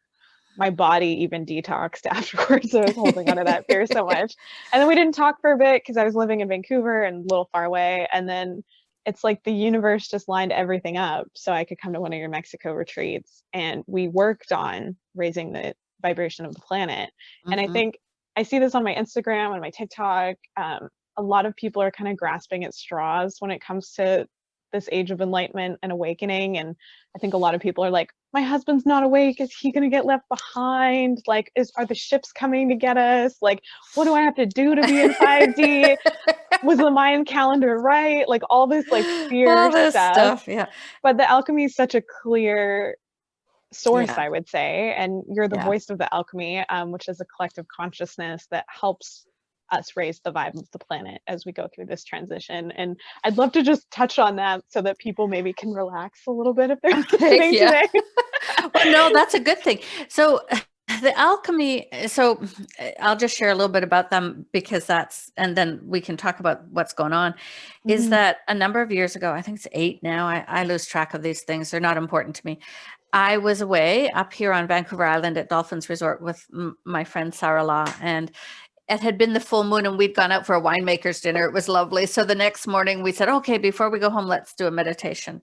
my body even detoxed afterwards. I was holding onto that fear so much. And then we didn't talk for a bit because I was living in Vancouver and a little far away. And then it's like the universe just lined everything up so I could come to one of your Mexico retreats. And we worked on raising the vibration of the planet. And I Hmm. think I see this on my Instagram and my TikTok. A lot of people are kind of grasping at straws when it comes to this age of enlightenment and awakening. And I think a lot of people are like, my husband's not awake. Is he going to get left behind? Like, are the ships coming to get us? Like, what do I have to do to be in 5D? Was the Mayan calendar right? Like all this like fear All this stuff. stuff. Yeah. But the alchemy is such a clear source, Yeah. I would say. And you're the Yeah. voice of the alchemy, which is a collective consciousness that helps us raise the vibe of the planet as we go through this transition. And I'd love to just touch on that so that people maybe can relax a little bit if they're Okay. listening Yeah. today. Well, no, that's a good thing. So the alchemy, so I'll just share a little bit about them, because and then we can talk about what's going on. Is Mm-hmm. that a number of years ago, I think it's 8 now, I lose track of these things. They're not important to me. I was away up here on Vancouver Island at Dolphins Resort with my friend Sarah, and it had been the full moon and we'd gone out for a winemaker's dinner. It was lovely. So the next morning we said, okay, before we go home, let's do a meditation.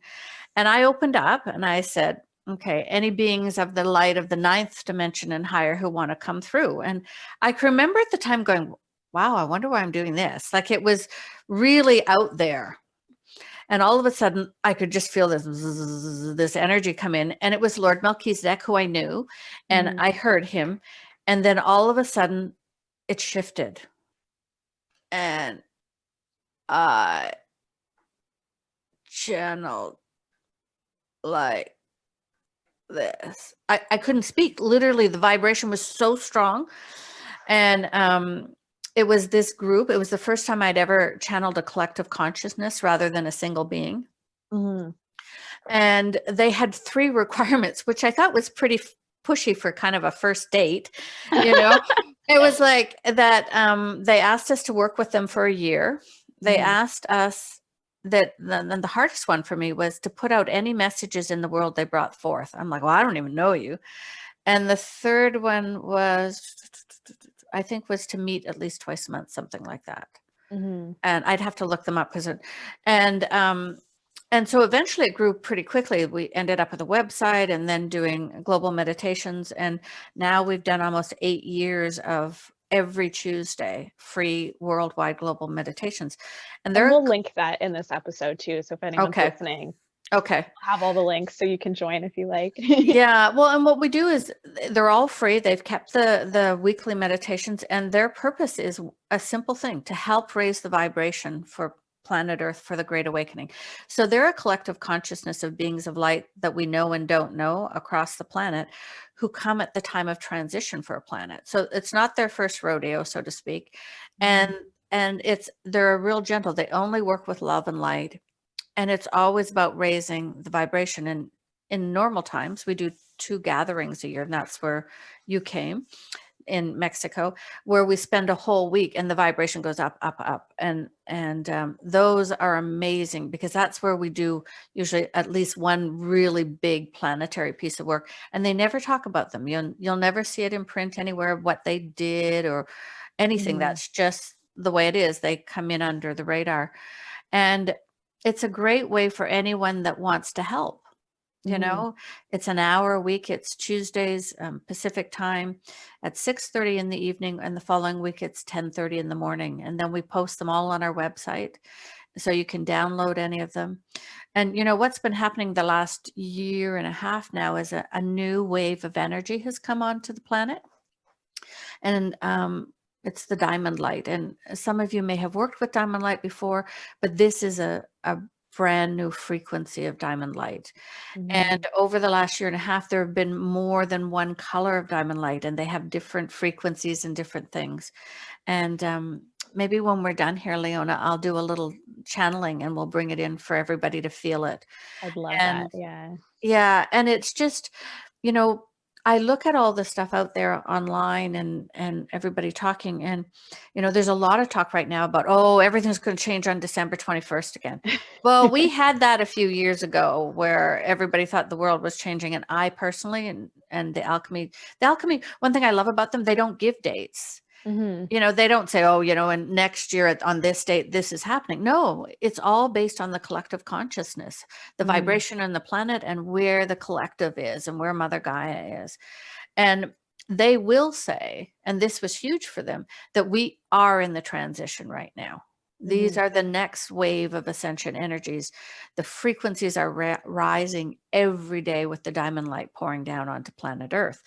And I opened up and I said, okay, any beings of the light of the ninth dimension and higher who want to come through. And I can remember at the time going, wow, I wonder why I'm doing this. Like it was really out there. And all of a sudden I could just feel this energy come in. And it was Lord Melchizedek, who I knew, and Mm-hmm. I heard him. And then all of a sudden it shifted. And I channeled like this. I couldn't speak. Literally, the vibration was so strong. And it was this group. It was the first time I'd ever channeled a collective consciousness rather than a single being. Mm-hmm. And they had 3 requirements, which I thought was pretty pushy for kind of a first date. You know, it was like that. They asked us to work with them for a year. They asked us that the hardest one for me was to put out any messages in the world they brought forth. I'm like, well, I don't even know you. And the third one was, I think, was to meet at least twice a month, something like that. Mm-hmm. And I'd have to look them up and so eventually it grew pretty quickly. We ended up with a website and then doing global meditations. And now we've done almost 8 years of every Tuesday free worldwide global meditations. And we'll link that in this episode too. So if anyone's listening, okay, have all the links so you can join if you like. Yeah, well, and what we do is they're all free. They've kept the weekly meditations, and their purpose is a simple thing: to help raise the vibration for planet Earth for the Great Awakening. So they're a collective consciousness of beings of light that we know and don't know across the planet, who come at the time of transition for a planet. So it's not their first rodeo, so to speak, and they're real gentle. They only work with love and light. And it's always about raising the vibration. And in normal times, we do 2 gatherings a year, and that's where you came in Mexico, where we spend a whole week and the vibration goes up, up, up. And those are amazing, because that's where we do usually at least one really big planetary piece of work. And they never talk about them. You'll never see it in print anywhere, what they did or anything. That's just the way it is. They come in under the radar. And it's a great way for anyone that wants to help. You know, it's an hour a week. It's Tuesdays, Pacific time at 6:30 in the evening. And the following week, it's 10:30 in the morning. And then we post them all on our website, so you can download any of them. And, you know, what's been happening the last year and a half now is a new wave of energy has come onto the planet. And it's the diamond light. And some of you may have worked with diamond light before, but this is a brand new frequency of diamond light. And over the last year and a half, there have been more than one color of diamond light, and they have different frequencies and different things. And maybe when we're done here, Leona, I'll do a little channeling and we'll bring it in for everybody to feel it. I'd love And that. Yeah. yeah, and it's just, you know, I look at all the stuff out there online and everybody talking, and, you know, there's a lot of talk right now about, oh, everything's going to change on December 21st again. Well, we had that a few years ago where everybody thought the world was changing. And I personally, and the Alchemy, one thing I love about them, they don't give dates. You know, they don't say, oh, you know, and next year on this date, this is happening. No, it's all based on the collective consciousness, the vibration on the planet, and where the collective is and where Mother Gaia is. And they will say, and this was huge for them, that we are in the transition right now. These are the next wave of ascension energies. The frequencies are rising every day with the diamond light pouring down onto planet Earth.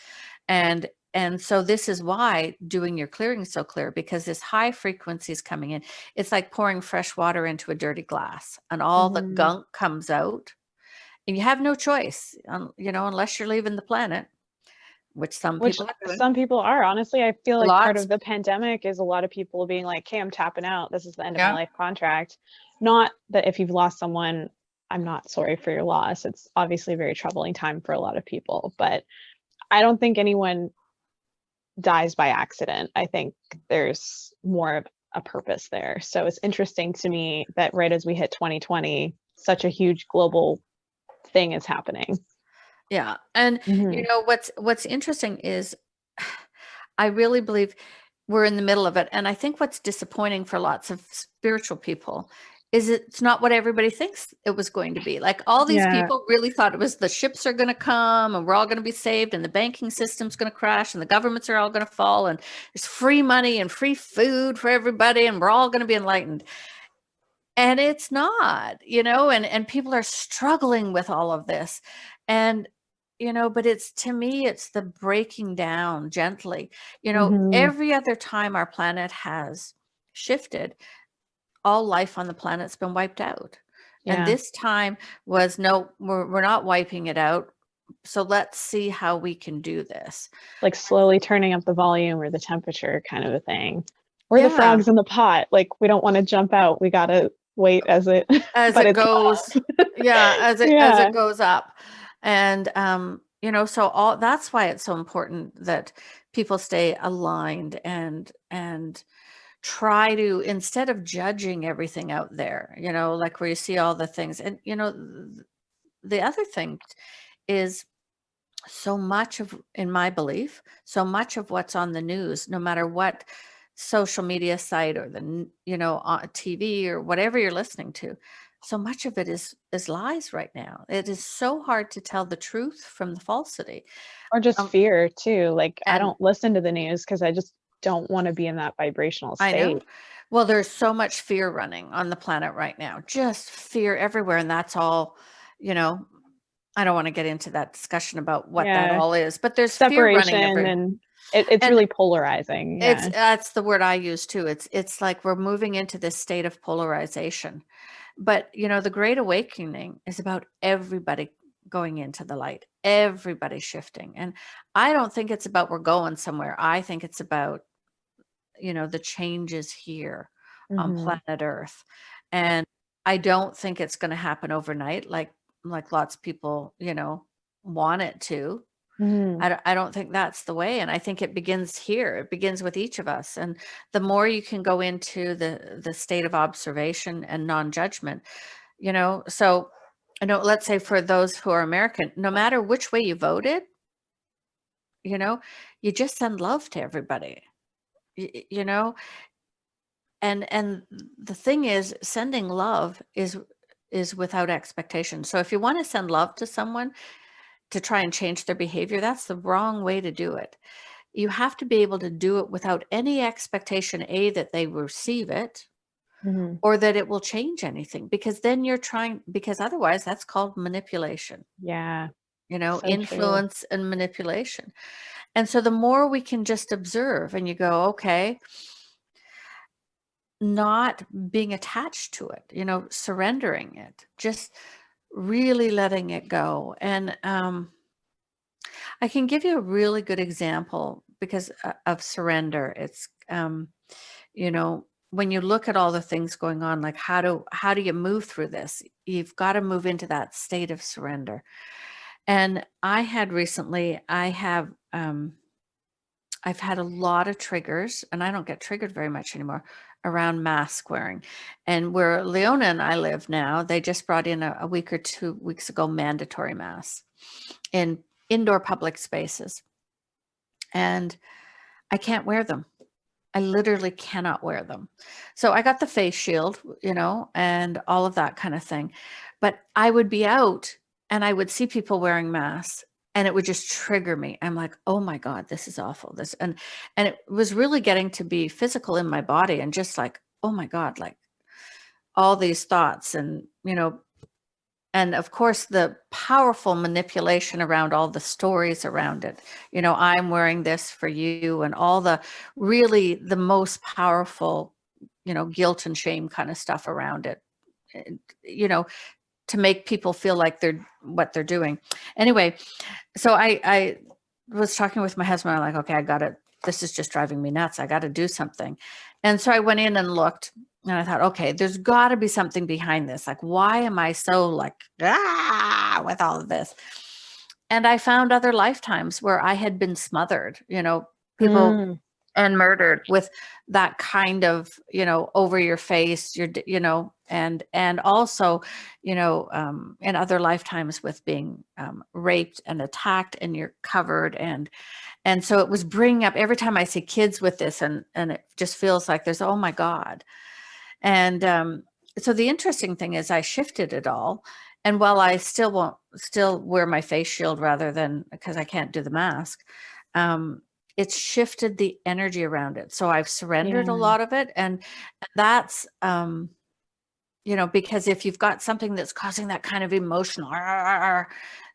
And so this is why doing your clearing is so clear, because this high frequency is coming in. It's like pouring fresh water into a dirty glass, and all the gunk comes out. And you have no choice, you know, unless you're leaving the planet, which some people are doing. Some people are. Honestly, I feel like part of the pandemic is a lot of people being like, okay, I'm tapping out. This is the end of my life contract. Not that if you've lost someone, I'm not sorry for your loss. It's obviously a very troubling time for a lot of people, but I don't think anyone dies by accident. I think there's more of a purpose there. So it's interesting to me that right as we hit 2020, such a huge global thing is happening. Yeah. And you know, what's interesting is I really believe we're in the middle of it. And I think what's disappointing for lots of spiritual people is it's not what everybody thinks it was going to be. Like, all these people really thought it was the ships are going to come and we're all going to be saved and the banking system's going to crash and the governments are all going to fall and there's free money and free food for everybody and we're all going to be enlightened. And it's not, you know, and people are struggling with all of this. And, you know, but it's, to me, it's the breaking down gently. You know, every other time our planet has shifted, all life on the planet's been wiped out. And this time was, no, we're not wiping it out. So let's see how we can do this. Like slowly turning up the volume or the temperature kind of a thing. Or the frogs in the pot. Like, we don't want to jump out. We got to wait as it, as but it it's goes. Yeah, as yeah. it goes up. And so all that's why it's so important that people stay aligned and try to, instead of judging everything out there, like where you see all the things. And the other thing is, so much of, in my belief, so much of what's on the news, no matter what social media site or on TV or whatever you're listening to, so much of it is lies right now. It is so hard to tell the truth from the falsity. Or just Um, fear too. Like, I and don't listen to the news because I just don't want to be in that vibrational I know. state. Well, there's so much fear running on the planet right now, just fear everywhere. And that's all, you know, I don't want to get into that discussion about what that Yeah. all is, but there's fear running Separation, everywhere. and it's And really polarizing. Yeah. that's the word I use too. It's like we're moving into this state of polarization. But the Great Awakening is about everybody going into the light, everybody shifting. And I don't think it's about we're going somewhere. I think it's about the changes here on Hmm. planet Earth. And I don't think it's going to happen overnight, like lots of people want it to. Hmm. I don't think that's the way. And I think it begins here. It begins with each of us. And the more you can go into the state of observation and non-judgment, so let's say for those who are American, no matter which way you voted, you just send love to everybody, you know, and the thing is, sending love is without expectation. So if you want to send love to someone to try and change their behavior, that's the wrong way to do it. You have to be able to do it without any expectation, that they receive it Hmm. or that it will change anything, because then because otherwise that's called manipulation, Yeah. So true. influence and manipulation. And so the more we can just observe and you go, okay, not being attached to it, surrendering it, just really letting it go. And I can give you a really good example because of surrender. It's you know when you look at all the things going on, like how do you move through this? You've got to move into that state of surrender. And I've had a lot of triggers, and I don't get triggered very much anymore, around mask wearing. And where Leona and I live now, they just brought in a week or 2 weeks ago mandatory masks in indoor public spaces. And I can't wear them. I literally cannot wear them. So I got the face shield, and all of that kind of thing. But I would be out and I would see people wearing masks and it would just trigger me. I'm like, oh my God, this is awful. And it was really getting to be physical in my body, and just like, oh my God, like all these thoughts and of course the powerful manipulation around all the stories around it. I'm wearing this for you, and all the most powerful, guilt and shame kind of stuff around it, you know, to make people feel like what they're doing. Anyway, so I was talking with my husband. I'm like, okay, I got it. This is just driving me nuts. I got to do something. And so I went in and looked, and I thought, okay, there's got to be something behind this. Like, why am I so like, with all of this? And I found other lifetimes where I had been smothered, people Mm. and murdered with that kind of, over your face, and also, in other lifetimes with being raped and attacked, and you're covered. And so it was bringing up every time I see kids with this, and it just feels like there's, oh my God. And so the interesting thing is I shifted it all. And while I still wear my face shield rather than, because I can't do the mask, it's shifted the energy around it. So I've surrendered a Yeah. lot of it. And that's, because if you've got something that's causing that kind of emotional,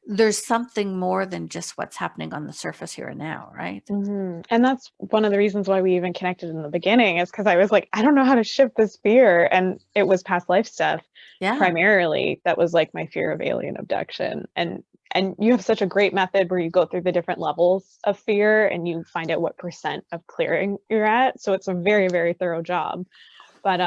there's something more than just what's happening on the surface here and now, right? Hmm. And that's one of the reasons why we even connected in the beginning, is because I was like, I don't know how to shift this fear. And it was past life stuff Yeah. primarily that was like my fear of alien abduction. And And you have such a great method where you go through the different levels of fear and you find out what percent of clearing you're at. So it's a very, very thorough job. But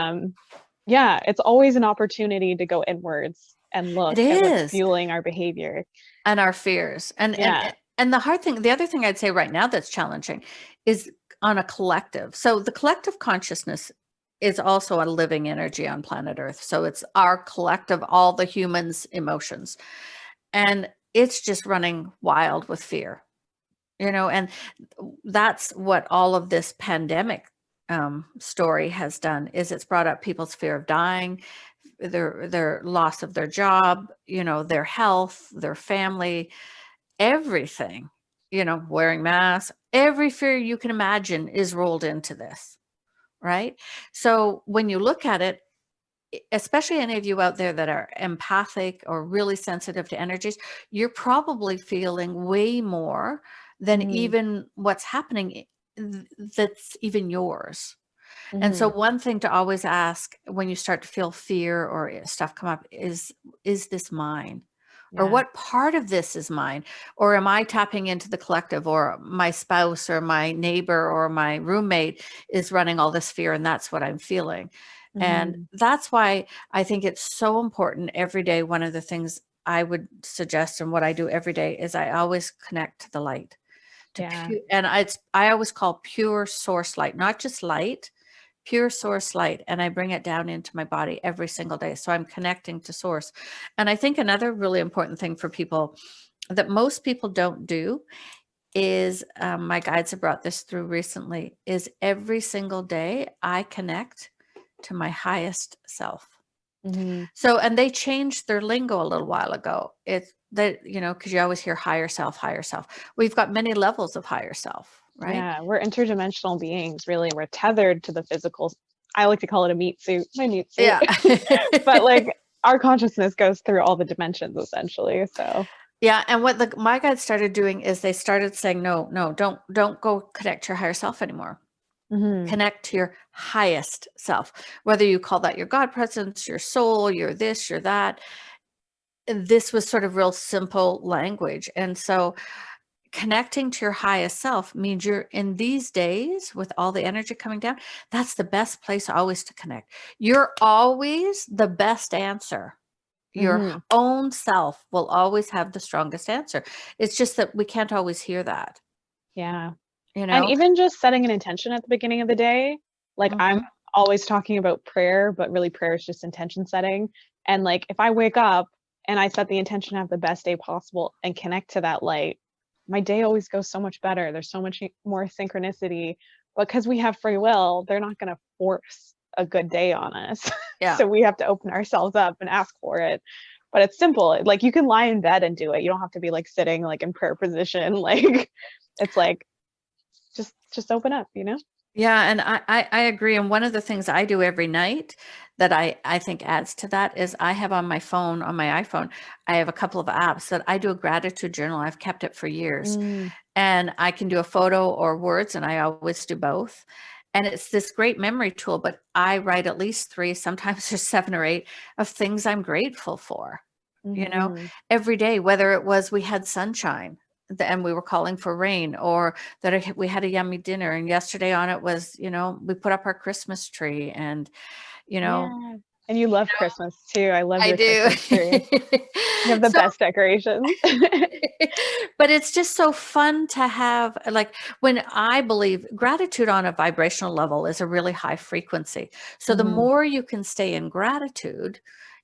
yeah, it's always an opportunity to go inwards and It look at what's is. fueling our behavior. And our fears. Yeah. And the hard thing, the other thing I'd say right now that's challenging is on a collective. So the collective consciousness is also a living energy on planet Earth. So it's our collective, all the humans' emotions. And it's just running wild with fear, and that's what all of this pandemic story has done, is it's brought up people's fear of dying, their loss of their job, their health, their family, everything, wearing masks, every fear you can imagine is rolled into this, right? So when you look at it, especially any of you out there that are empathic or really sensitive to energies, you're probably feeling way more than Mm-hmm. even what's happening that's even yours. And so Mm-hmm. one thing to always ask when you start to feel fear or stuff come up is this mine? Or Yeah. what part of this is mine? Or am I tapping into the collective, or my spouse or my neighbor or my roommate is running all this fear and that's what I'm feeling? And Mm-hmm. that's why I think it's so important every day. One of the things I would suggest and what I do every day is I always connect to the light, to Yeah. pure, and I always call pure source light, not just light, pure source light, and I bring it down into my body every single day. So I'm connecting to source. And I think another really important thing for people that most people don't do is, my guides have brought this through recently, is every single day I connect to my highest self. Mm-hmm. So, and they changed their lingo a little while ago. It's that, because you always hear higher self, higher self. We've got many levels of higher self, right? Yeah, we're interdimensional beings, really. We're tethered to the physical. I like to call it a meat suit, my meat suit. Yeah. But like our consciousness goes through all the dimensions essentially. So, Yeah, and what my guides started doing is they started saying, no, no, don't go connect to your higher self anymore. mm-hmm. Connect to your highest self, whether you call that your God presence, your soul, your this, your that. This was sort of real simple language. And so connecting to your highest self means you're, in these days with all the energy coming down, that's the best place always to connect. You're always the best answer. Your Mm-hmm. own self will always have the strongest answer. It's just that we can't always hear that, Yeah. you And know? even just setting an intention at the beginning of the day, like I'm Mhm. always talking about prayer, but really prayer is just intention setting. And like if I wake up and I set the intention to have the best day possible and connect to that light, my day always goes so much better. There's so much more synchronicity. Because we have free will, they're not going to force a good day on us. Yeah. So we have to open ourselves up and ask for it. But it's simple. Like you can lie in bed and do it. You don't have to be like sitting like in prayer position. Like it's like just open up, you know? Yeah, and I agree. And one of the things I do every night that I think adds to that is I have on my phone, on my iPhone, I have a couple of apps that I do a gratitude journal. I've kept it for years. Mm, And I can do a photo or words, and I always do both. And it's this great memory tool, but I write at least 3, sometimes there's 7 or 8 of things I'm grateful for, mhm. every day, whether it was we had sunshine and we were calling for rain, or that we had a yummy dinner. And yesterday on it was, we put up our Christmas tree, and, you know, Yeah. And you love Christmas too. I love I your do. Christmas tree. You have the So best decorations. but it's just so fun to have, like, when I believe gratitude on a vibrational level is a really high frequency. So the Mhm, more you can stay in gratitude,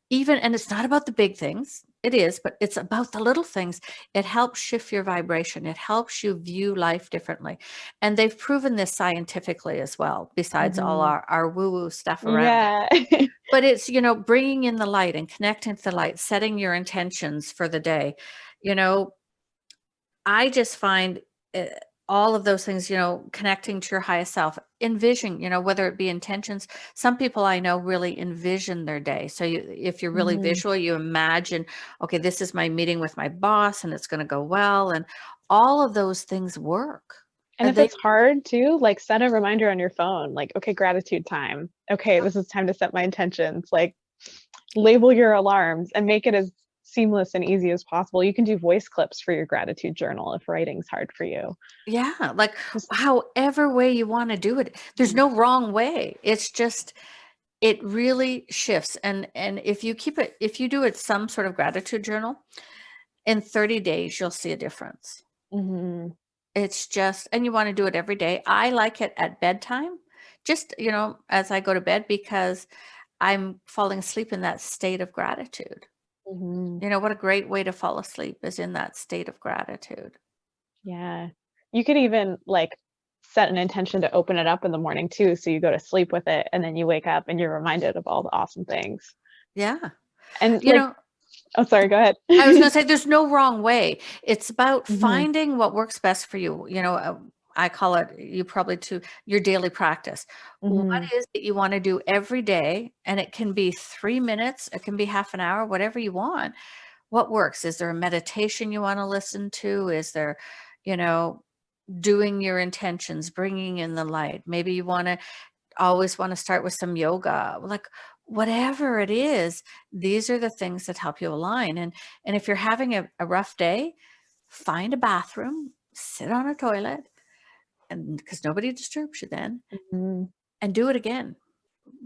even, and it's not about the big things, it is, but it's about the little things. It helps shift your vibration. It helps you view life differently. And they've proven this scientifically as well, besides all mhm. our woo-woo stuff around it. Yeah. But it's, bringing in the light and connecting to the light, setting your intentions for the day. You know, I just find, uh, all of those things, connecting to your highest self, envision, whether it be intentions. Some people I know really envision their day. So if you're really Mhm. visual, you imagine, okay, this is my meeting with my boss and it's going to go well. And all of those things work. And if They, it's hard too, like set a reminder on your phone, like, okay, gratitude time. Okay, this is time to set my intentions. Like label your alarms and make it as seamless and easy as possible. You can do voice clips for your gratitude journal if writing's hard for you. Yeah, like Just however way you want to do it. There's no wrong way. It's just it really shifts. And if you do it some sort of gratitude journal, in 30 days you'll see a difference. mm-hmm. It's just, and you want to do it every day. I like it at bedtime, just, as I go to bed, because I'm falling asleep in that state of gratitude. Mm-hmm. What a great way to fall asleep is in that state of gratitude. Yeah. You could even like set an intention to open it up in the morning too. So you go to sleep with it and then you wake up and you're reminded of all the awesome things. Yeah. And like, oh, sorry, go ahead. I was going to say there's no wrong way. It's about Mm-hmm. finding what works best for you. I call it, you probably too, your daily practice. What Mm-hmm. is it you want to do every day? And it can be 3 minutes, it can be half an hour, whatever you want. What works? Is there a meditation you want to listen to? Is there, doing your intentions, bringing in the light? Maybe you always want to start with some yoga, like whatever it is. These are the things that help you align. And if you're having a rough day, find a bathroom, sit on a toilet, and because nobody disturbs you then, Mm-hmm. and do it again.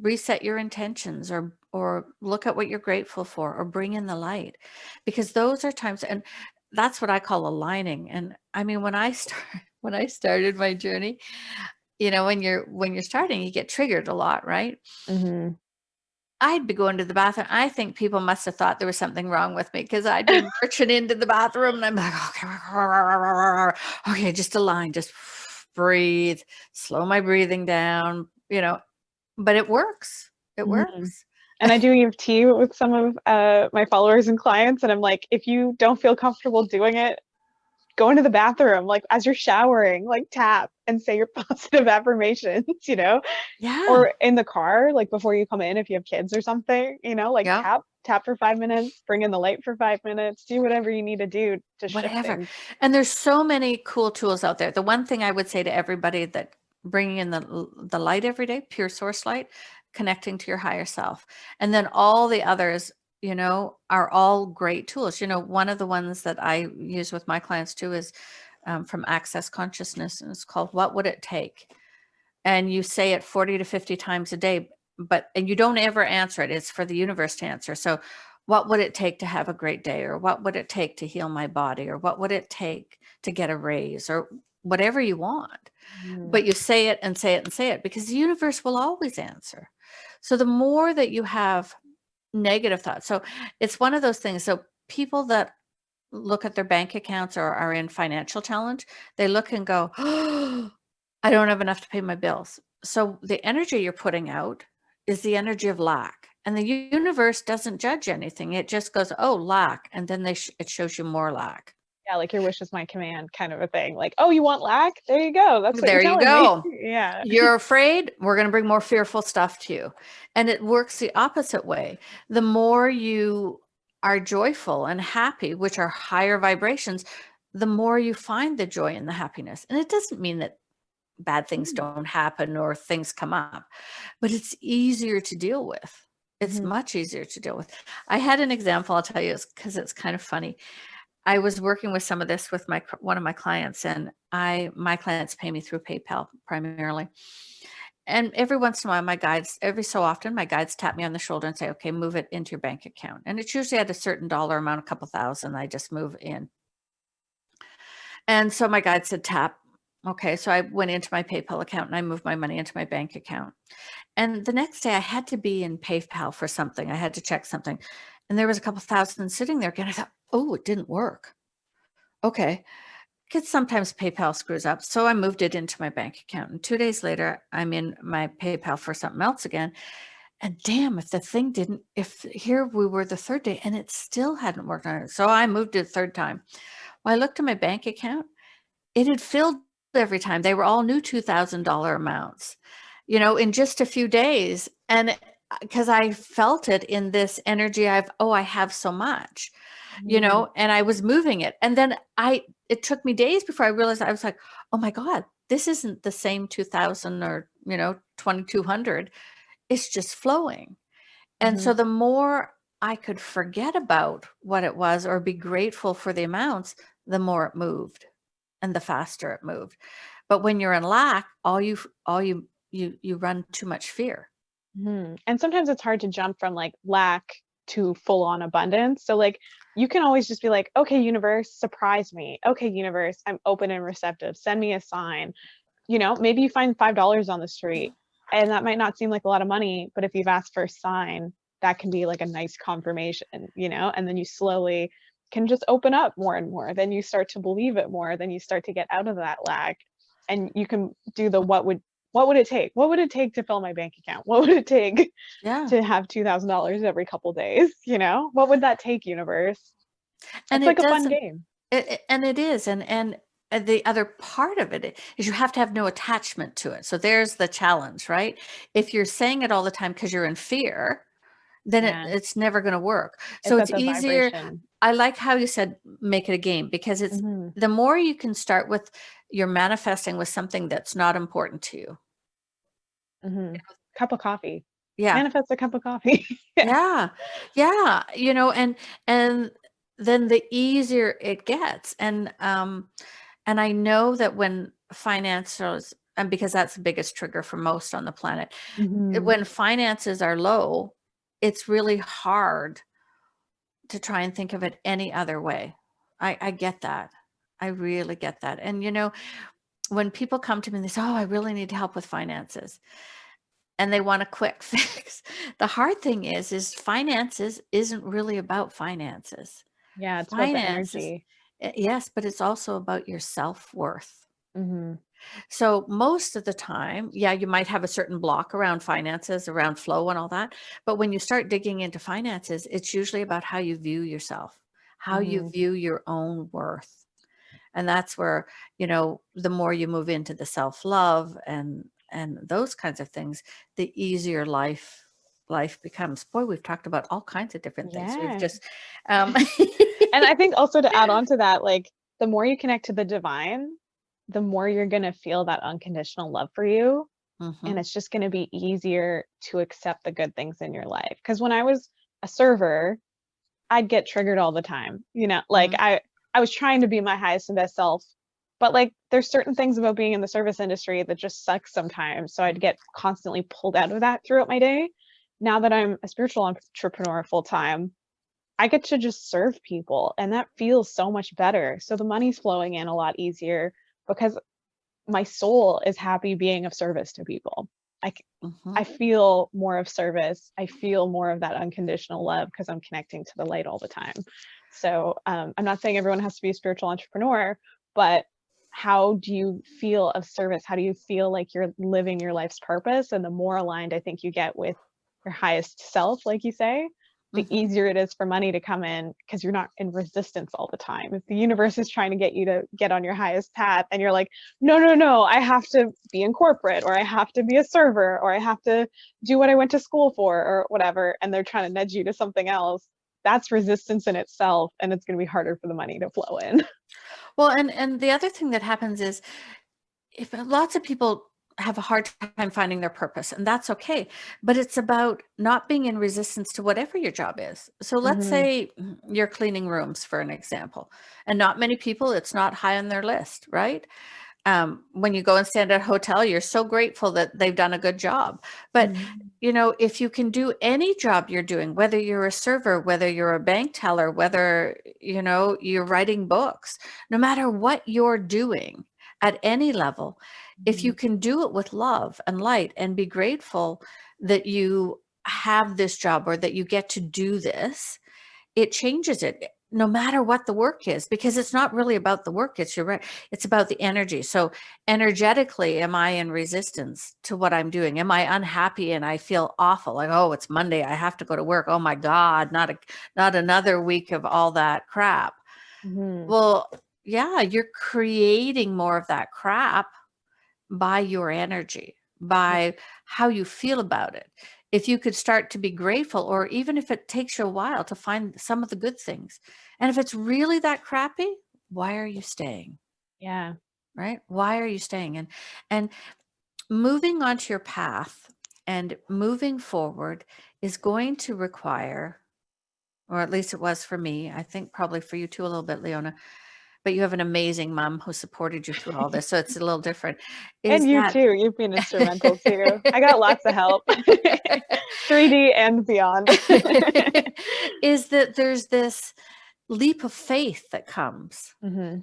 Reset your intentions, or look at what you're grateful for, or bring in the light, because those are times. And that's what I call aligning. And I mean, when I started my journey, when you're starting, you get triggered a lot, right? Mm-hmm. I'd be going to the bathroom. I think people must have thought there was something wrong with me, because I'd be marching into the bathroom and I'm like, okay, just align, just breathe, slow my breathing down, but it works. It Mm-hmm. works. And I do EFT with some of my followers and clients. And I'm like, if you don't feel comfortable doing it, go into the bathroom, like as you're showering, like tap and say your positive affirmations, Yeah. or in the car, like before you come in, if you have kids or something, like Yeah. tap for 5 minutes, bring in the light for 5 minutes, do whatever you need to do to shift Whatever. things. And there's so many cool tools out there. The one thing I would say to everybody, that bringing in the light every day, pure source light, connecting to your higher self, and then all the others, are all great tools. One of the ones that I use with my clients too is from Access Consciousness, and it's called "What Would It Take?" And you say it 40 to 50 times a day, and you don't ever answer it. It's for the universe to answer. So what would it take to have a great day? Or what would it take to heal my body? Or what would it take to get a raise? Or whatever you want. Mm. But you say it and say it and say it, because the universe will always answer. So the more that you have negative thoughts. So it's one of those things. So people that look at their bank accounts or are in financial challenge, they look and go, oh, I don't have enough to pay my bills. So the energy you're putting out is the energy of lack. And the universe doesn't judge anything. It just goes, oh, lack. And then it shows you more lack. Yeah, like your wish is my command kind of a thing. Like, oh, you want lack? There you go. That's what you're There you telling me. go. Yeah. You're afraid, we're going to bring more fearful stuff to you. And it works the opposite way. The more you are joyful and happy, which are higher vibrations, the more you find the joy and the happiness. And it doesn't mean that bad things Mm. don't happen or things come up, but it's easier to deal with. It's Mhm. much easier to deal with. I had an example, I'll tell you, because it's kind of funny. I was working with some of this with one of my clients, and my clients pay me through PayPal primarily. And every once in a while, every so often, my guides tap me on the shoulder and say, okay, move it into your bank account. And it's usually at a certain dollar amount, a couple thousand, I just move in. And so my guide said, tap. Okay. So I went into my PayPal account and I moved my money into my bank account. And the next day I had to be in PayPal for something. I had to check something. And there was a couple thousand sitting there again. I thought, oh, it didn't work. Okay. Because sometimes PayPal screws up. So I moved it into my bank account. And 2 days later, I'm in my PayPal for something else again. And damn, if here we were the third day and it still hadn't worked on it. So I moved it a third time. Well, I looked at my bank account. It had filled every time. They were all new $2,000 amounts, in just a few days. And because I felt it in this energy I have so much, Mhm. and I was moving it. And then it took me days before I realized. I was like, oh my God, this isn't the same 2,000 or, 2,200. It's just flowing. And so Mhm. the more I could forget about what it was or be grateful for the amounts, the more it moved and the faster it moved. But when you're in lack, you run too much fear. And sometimes it's hard to jump from like lack to full on abundance. So like you can always just be like, okay, universe, surprise me. Okay, universe, I'm open and receptive. Send me a sign. Maybe you find $5 on the street, and that might not seem like a lot of money, but if you've asked for a sign, that can be like a nice confirmation, and then you slowly can just open up more and more. Then you start to believe it more. Then you start to get out of that lack, and you can do the what would it take? What would it take to fill my bank account? What would it take Yeah. to have $2,000 every couple days? What would that take, universe? And It's it like a fun doesn't, game. and it is. And the other part of it is you have to have no attachment to it. So there's the challenge, right? If you're saying it all the time because you're in fear, then Yeah, it's never going to work. So it's it's at the easier. vibration. I like how you said make it a game, because it's Hmm. the more you can start with, you're manifesting with something that's not important to you. Hmm. Cup of coffee. Yeah. Manifest a cup of coffee. Yeah. Yeah. Yeah. And then the easier it gets. And I know that when financials, and because that's the biggest trigger for most on the planet, Hmm. when finances are low, it's really hard to try and think of it any other way. I get that. I really get that. And when people come to me and they say, "Oh, I really need help with finances," and they want a quick fix, the hard thing is finances isn't really about finances. Yeah, it's about the Finances, energy. yes, but it's also about your self-worth. Hmm. So most of the time, yeah, you might have a certain block around finances, around flow and all that. But when you start digging into finances, it's usually about how you view yourself, how you Hmm. view your own worth. And that's where, the more you move into the self-love and those kinds of things, the easier life becomes. Boy, we've talked about all kinds of different things. We've Yeah. just um And I think also to add on to that, like the more you connect to the divine, the more you're going to feel that unconditional love for you. And Mhm, it's just going to be easier to accept the good things in your life. Because when I was a server, I'd get triggered all the time. Like mhm, I was trying to be my highest and best self, but like there's certain things about being in the service industry that just sucks sometimes. So I'd get constantly pulled out of that throughout my day. Now that I'm a spiritual entrepreneur full time, I get to just serve people, and that feels so much better. So the money's flowing in a lot easier because my soul is happy being of service to people. I mhm. I feel more of service. I feel more of that unconditional love because I'm connecting to the light all the time. So I'm not saying everyone has to be a spiritual entrepreneur, but how do you feel of service? How do you feel like you're living your life's purpose? And the more aligned I think you get with your highest self, like you say, the Mhm. easier it is for money to come in because you're not in resistance all the time. If the universe is trying to get you to get on your highest path and you're like, no, no, no, I have to be in corporate, or I have to be a server, or I have to do what I went to school for, or whatever, and they're trying to nudge you to something else, that's resistance in itself, and it's going to be harder for the money to flow in. Well, and the other thing that happens is, if lots of people have a hard time finding their purpose, and that's okay, but it's about not being in resistance to whatever your job is. So let's Hmm. say you're cleaning rooms, for an example, and not many people, it's not high on their list, right? When you go and stand at a hotel, you're so grateful that they've done a good job. But Hmm. if you can do any job you're doing, whether you're a server, whether you're a bank teller, whether you're writing books, no matter what you're doing at any level, if you can do it with love and light and be grateful that you have this job or that you get to do this, it changes it no matter what the work is, because it's not really about the work. You're right, it's about the energy. So energetically, am I in resistance to what I'm doing? Am I unhappy and I feel awful, like, oh, it's Monday, I have to go to work, oh my god, not another week of all that crap? Hmm. Well, yeah, you're creating more of that crap by your energy, Yeah. by how you feel about it. If you could start to be grateful, or even if it takes you a while to find some of the good things. And if it's really that crappy, why are you staying? Yeah. Right? Why are you staying? And moving onto your path and moving forward is going to require or at least it was for me. I think probably for you too, a little bit, Leona. But you have an amazing mom who supported you through all this, so it's a little different. Is And you that too. You've been instrumental too. I got lots of help. 3D and beyond. is that there's this leap of faith that comes. Mm-hmm.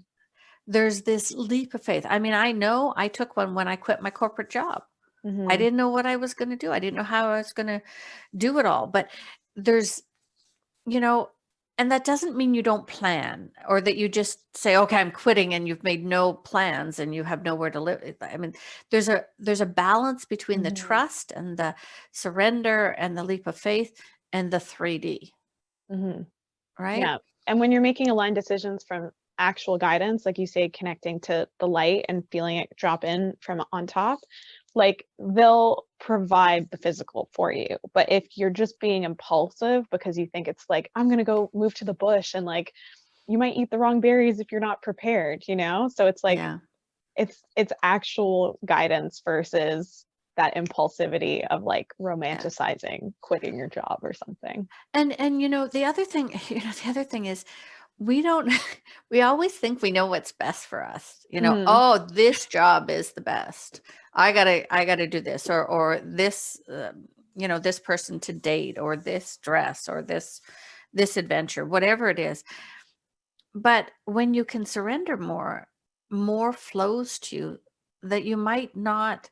There's this leap of faith. I mean, I know I took one when I quit my corporate job. I Mm-hmm. didn't know what I was going to do. I didn't know how I was going to do it all. But there's, you know, and that doesn't mean you don't plan or that you just say, okay, I'm quitting, and you've made no plans and you have nowhere to live. I mean, there's a balance between the Mm-hmm. trust and the surrender and the leap of faith and the 3D, Mm-hmm. right? Yeah. And when you're making aligned decisions from actual guidance, like you say, connecting to the light and feeling it drop in from on top, like they'll provide the physical for you. But if you're just being impulsive because you think it's like, I'm going to go move to the bush, and like you might eat the wrong berries if you're not prepared, you know? So it's like, Yeah. it's actual guidance versus that impulsivity of like Yeah. romanticizing quitting your job or something. And the other thing, the other thing is we don't we always think we know what's best for us. Mm-hmm. Oh, this job is the best. I gotta do this, or this this person to date, or this dress, or this adventure, whatever it is. But when you can surrender more flows to you that you might not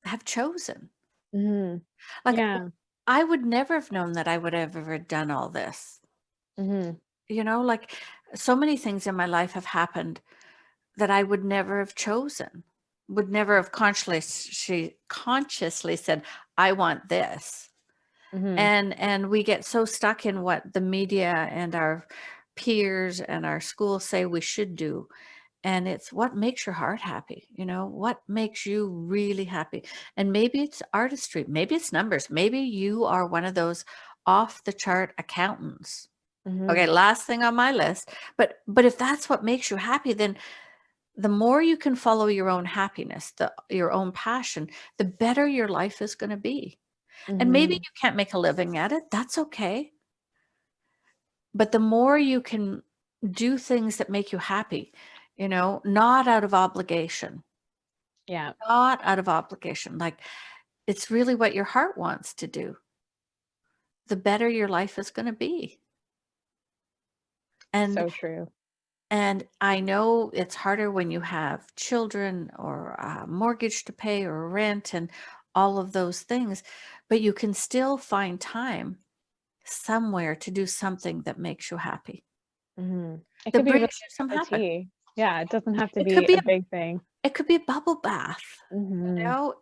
have chosen. Mm-hmm. Like, Yeah. I would never have known that I would have ever done all this. Mm-hmm. Like, so many things in my life have happened that I would never have chosen, would never have consciously said, I want this. Mm-hmm. And we get so stuck in what the media and our peers and our schools say we should do. And it's what makes your heart happy, what makes you really happy. And maybe it's artistry, maybe it's numbers, maybe you are one of those off the chart accountants. Mm-hmm. Okay, last thing on my list. But if that's what makes you happy, then the more you can follow your own happiness, your own passion, the better your life is going to be. And maybe Mm-hmm. you can't make a living at it. That's okay. But the more you can do things that make you happy, not out of obligation, Yeah. like it's really what your heart wants to do, the better your life is going to be. And So true. And I know it's harder when you have children or a mortgage to pay or rent and all of those things, but you can still find time somewhere to do something that makes you happy, Mm-hmm. It that could be a brings really you cup some of happiness. tea. Yeah, it doesn't have to It could be be a big thing. it could be a bubble bath. You Mm-hmm. know,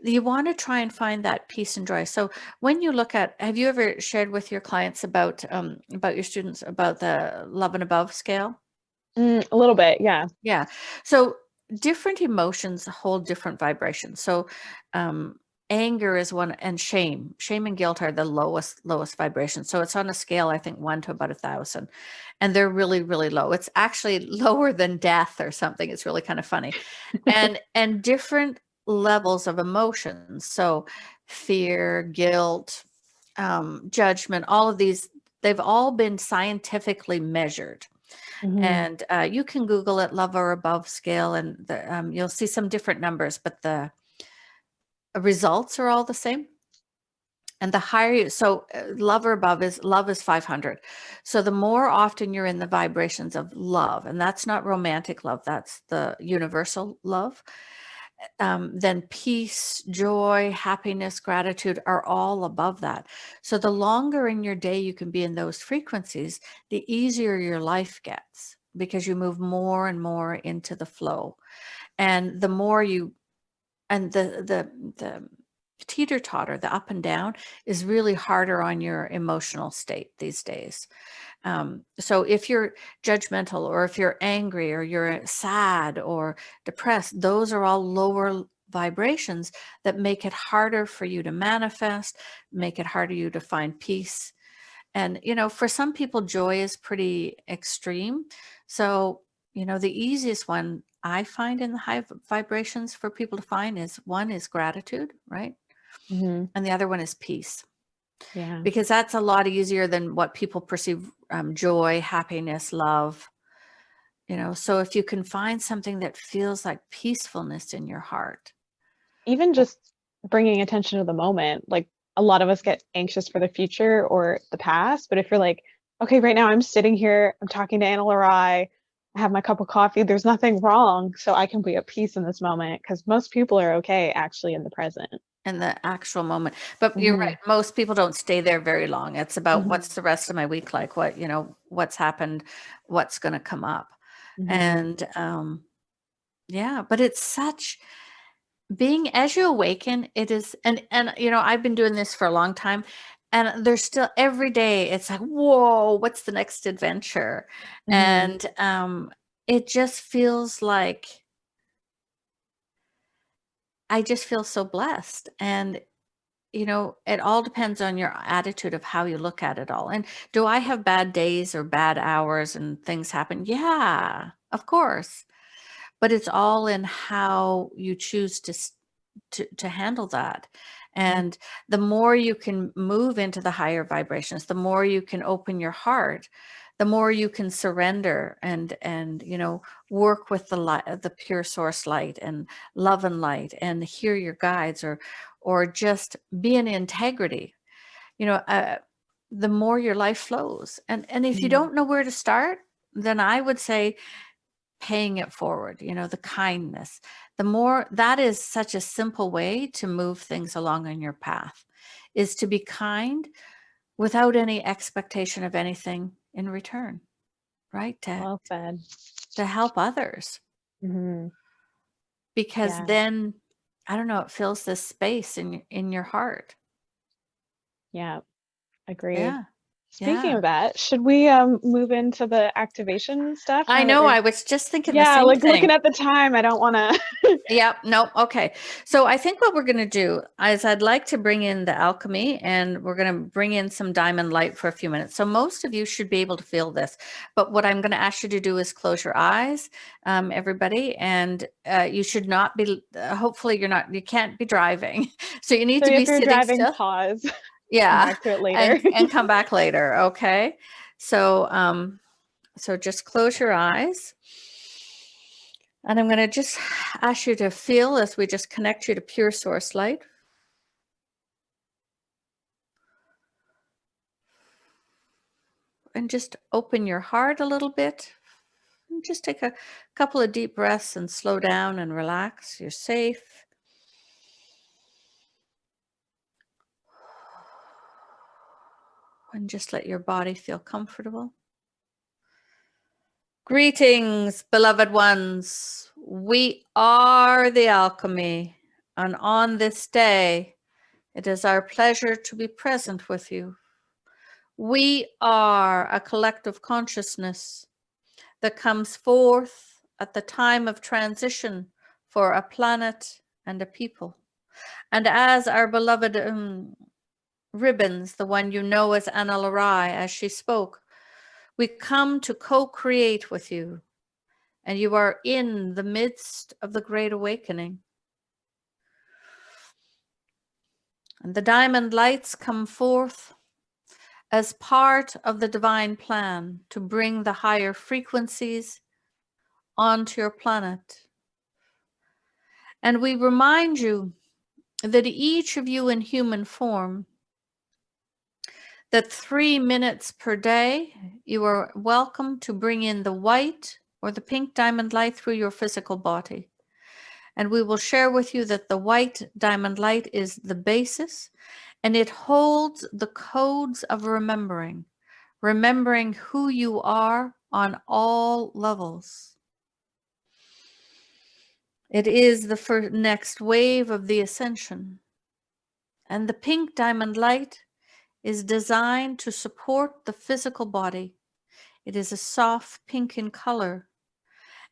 you want to try and find that peace and joy. So when you look at, have you ever shared with your clients about your students about the love and above scale? A little bit, yeah. Yeah. So different emotions hold different vibrations. So um, anger is one, and shame and guilt are the lowest vibrations. So it's on a scale, I think, 1 to about 1,000, and they're really, really low. It's actually lower than death or something. It's really kind of funny, and different levels of emotions. So fear, guilt, judgment, all of these, they've all been scientifically measured. Mm-hmm. And you can Google it, love or above scale, and you'll see some different numbers, but the results are all the same. And the higher so love or above is, love is 500. So the more often you're in the vibrations of love, and that's not romantic love, that's the universal love, then peace, joy, happiness, gratitude are all above that. So the longer in your day you can be in those frequencies, the easier your life gets, because you move more and more into the flow. And the more you, and the teeter-totter, the up and down, is really harder on your emotional state these days. So if you're judgmental, or if you're angry, or you're sad or depressed, those are all lower vibrations that make it harder for you to manifest, make it harder you to find peace. And, for some people, joy is pretty extreme. So, the easiest one I find in the high vibrations for people to find is, one is gratitude, right? Mm-hmm. And the other one is peace. Yeah. because that's a lot easier than what people perceive joy, happiness, love. So if you can find something that feels like peacefulness in your heart. Even just bringing attention to the moment, like a lot of us get anxious for the future or the past, but if you're like, okay, right now I'm sitting here, I'm talking to Ana-La-Rai, I have my cup of coffee, there's nothing wrong, so I can be at peace in this moment, because most people are okay actually in the present. In the actual moment. But you're Hmm. right. Most people don't stay there very long. It's about Hmm. what's the rest of my week like? What's happened? What's going to come up? Hmm. And yeah, but it's such being as you awaken, it is, and I've been doing this for a long time, and there's still every day it's like, whoa, what's the next adventure? Hmm. And it just feels like I just feel so blessed. And it all depends on your attitude of how you look at it all. And do I have bad days or bad hours and things happen? Yeah, of course. But it's all in how you choose to handle that. And the more you can move into the higher vibrations, the more you can open your heart, the more you can surrender and work with the light, the pure source light, and love and light, and hear your guides, or just be in integrity. The more your life flows. And if you Hmm. don't know where to start, then I would say paying it forward, the kindness. The more, that is such a simple way to move things along on your path, is to be kind without any expectation of anything in return, right? To Well said. help others, Hmm. because Yeah. then, I don't know, it fills this space in your heart. Yeah. Agreed. Yeah. Speaking Yeah. of that, should we move into the activation stuff I now that know. we're, I was just thinking the yeah, same like looking thing. at the time, I don't want to. Yep. No. Okay. So I think what we're going to do is I'd like to bring in the alchemy, and we're going to bring in some diamond light for a few minutes. So most of you should be able to feel this. But what I'm going to ask you to do is close your eyes, everybody. And you should not be, hopefully you can't be driving. So you need So to be if you're sitting driving, still. pause, come Yeah. back to it later. And come back later. Okay. So just close your eyes. And I'm going to just ask you to feel as we just connect you to pure source light. And just open your heart a little bit. And just take a couple of deep breaths and slow down and relax. You're safe. And just let your body feel comfortable. Greetings, beloved ones. We are the alchemy. And on this day, it is our pleasure to be present with you. We are a collective consciousness that comes forth at the time of transition for a planet and a people. And as our beloved ribbons, the one you know as Ana-La-Rai, as she spoke, we come to co-create with you, and you are in the midst of the Great Awakening. And the diamond lights come forth as part of the divine plan to bring the higher frequencies onto your planet. And we remind you that each of you in human form, that 3 minutes per day, you are welcome to bring in the white or the pink diamond light through your physical body. And we will share with you that the white diamond light is the basis, and it holds the codes of remembering who you are on all levels. It is the next wave of the ascension. And the pink diamond light is designed to support the physical body. It is a soft pink in color,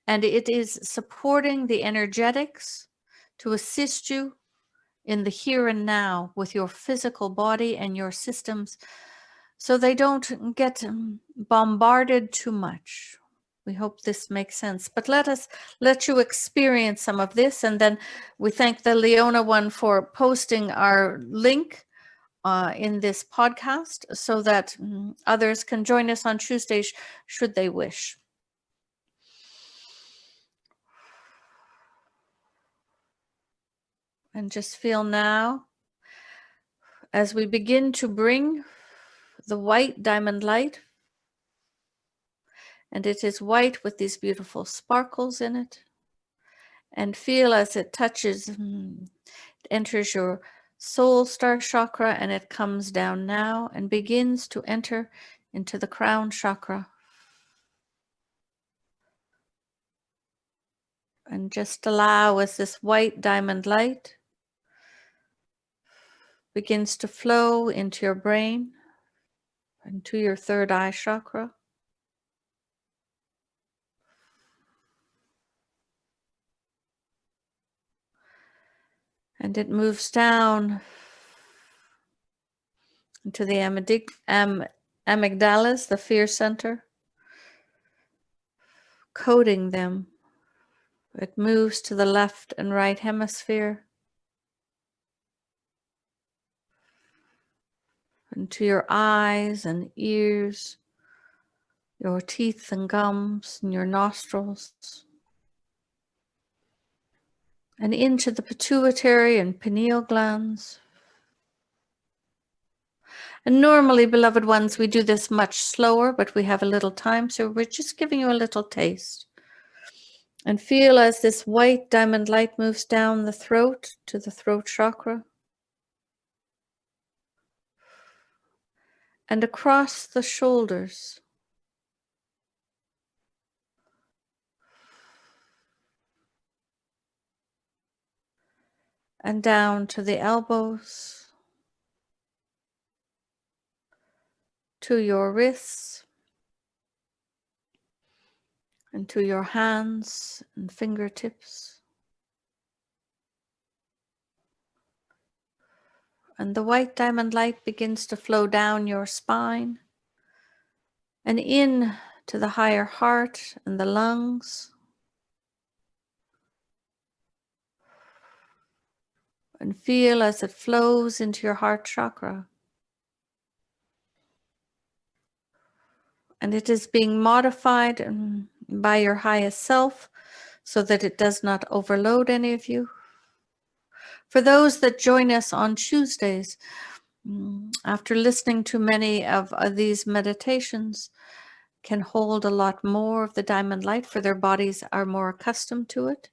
and it is supporting the energetics to assist you in the here and now with your physical body and your systems, so they don't get bombarded too much. We hope this makes sense, but let you experience some of this. And then we thank the Leona one for posting our link in this podcast so that others can join us on Tuesdays should they wish. And just feel now as we begin to bring the white diamond light, and it is white with these beautiful sparkles in it, and feel as it touches, it enters your soul star chakra, and it comes down now and begins to enter into the crown chakra. And just allow as this white diamond light begins to flow into your brain, into your third eye chakra. And it moves down into the amygdalas, the fear center, coating them. It moves to the left and right hemisphere, into your eyes and ears, your teeth and gums, and your nostrils, and into the pituitary and pineal glands. And normally, beloved ones, we do this much slower, but we have a little time, so we're just giving you a little taste. And feel as this white diamond light moves down the throat to the throat chakra and across the shoulders, and down to the elbows, to your wrists, and to your hands and fingertips. And the white diamond light begins to flow down your spine and in to the higher heart and the lungs. And feel as it flows into your heart chakra. And it is being modified by your highest self so that it does not overload any of you. For those that join us on Tuesdays, after listening to many of these meditations, can hold a lot more of the diamond light, for their bodies are more accustomed to it.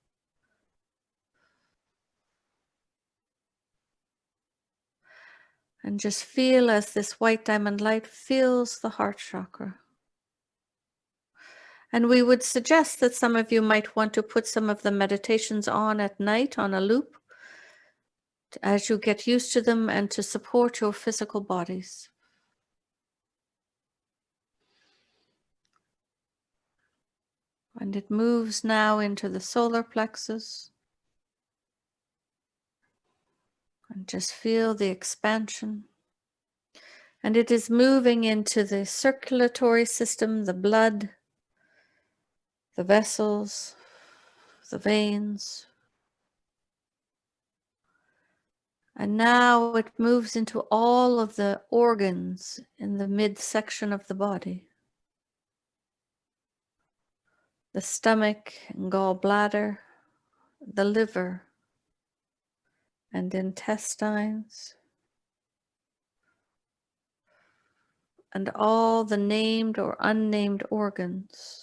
And just feel as this white diamond light fills the heart chakra. And we would suggest that some of you might want to put some of the meditations on at night on a loop as you get used to them and to support your physical bodies. And it moves now into the solar plexus. And just feel the expansion. And it is moving into the circulatory system, the blood, the vessels, the veins. And now it moves into all of the organs in the midsection of the body. The stomach and gallbladder, the liver and intestines, and all the named or unnamed organs.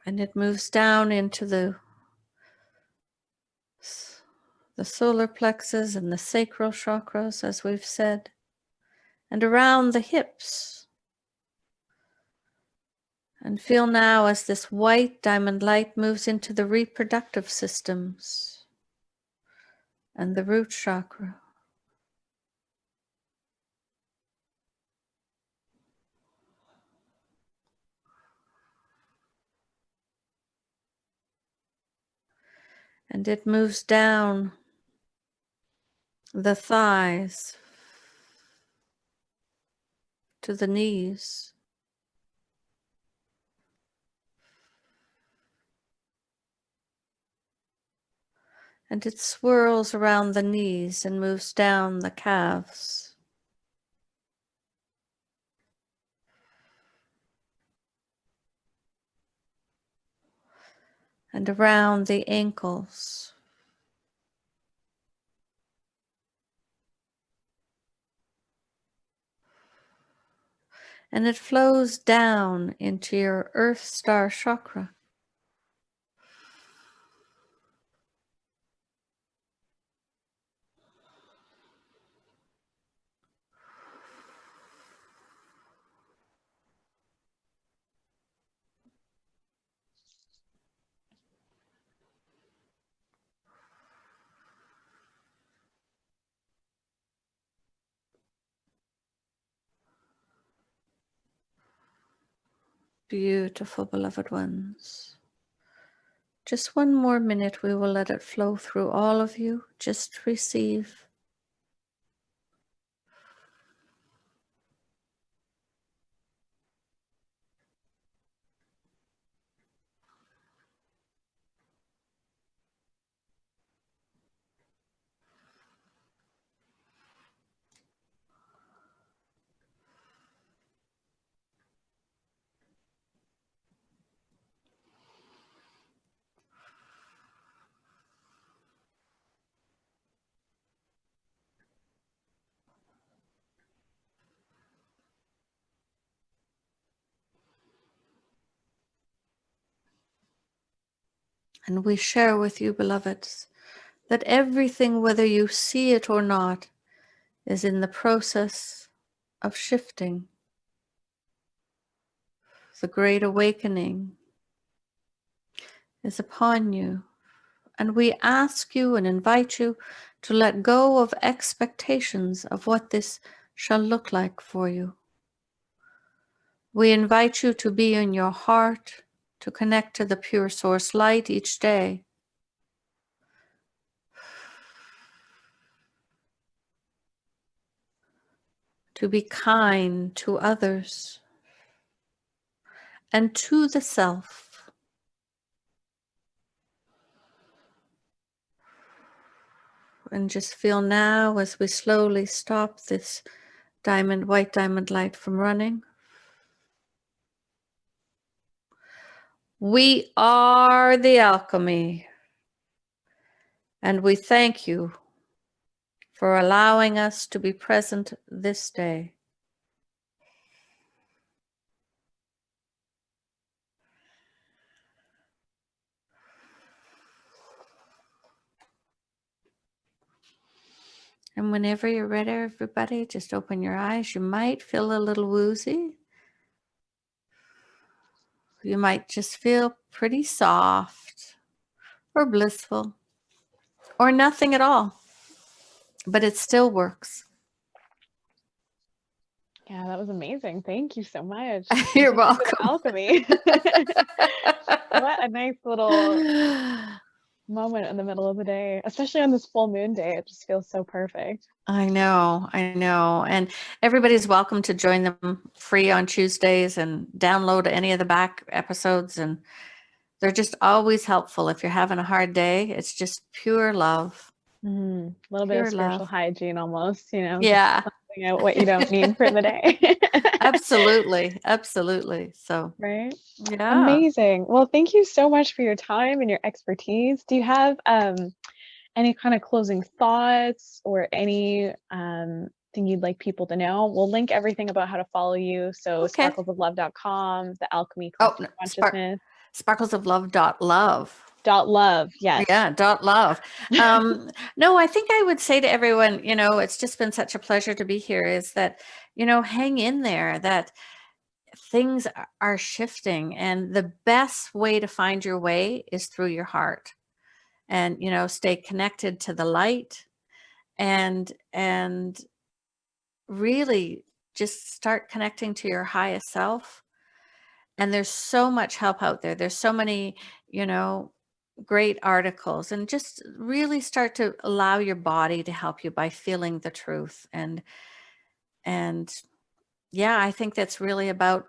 And it moves down into the solar plexus and the sacral chakras, as we've said, and around the hips. And feel now as this white diamond light moves into the reproductive systems and the root chakra. And it moves down the thighs to the knees. And it swirls around the knees and moves down the calves. And around the ankles. And it flows down into your Earth Star chakra. Beautiful, beloved ones. Just one more minute, we will let it flow through all of you. Just receive. And we share with you, beloveds, that everything, whether you see it or not, is in the process of shifting. The great awakening is upon you. And we ask you and invite you to let go of expectations of what this shall look like for you. We invite you to be in your heart, to connect to the pure source light each day. To be kind to others and to the self. And just feel now as we slowly stop this white diamond light from running. We are the alchemy. And we thank you for allowing us to be present this day. And whenever you're ready, everybody, just open your eyes. You might feel a little woozy. You might just feel pretty soft or blissful or nothing at all, but it still works. Yeah, that was amazing. Thank you so much. You're welcome. Alchemy. What a nice little moment in the middle of the day, especially on this full moon day. It just feels so perfect. I know. And everybody's welcome to join them free on Tuesdays and download any of the back episodes. And they're just always helpful. If you're having a hard day, it's just pure love. A little bit of spiritual hygiene almost, Yeah. Just out what you don't need for the day. Absolutely. So, right. Yeah. Amazing. Well, thank you so much for your time and your expertise. Do you have any kind of closing thoughts or any thing you'd like people to know? We'll link everything about how to follow you. So sparklesoflove.com, the Alchemy Collective Consciousness. Sparklesoflove.love. .love, yes. Yeah, .love. No, I think I would say to everyone, it's just been such a pleasure to be here, is that, hang in there, that things are shifting, and the best way to find your way is through your heart. And, stay connected to the light and really just start connecting to your highest self. And there's so much help out there. There's so many, great articles, and just really start to allow your body to help you by feeling the truth and Yeah, I think that's really about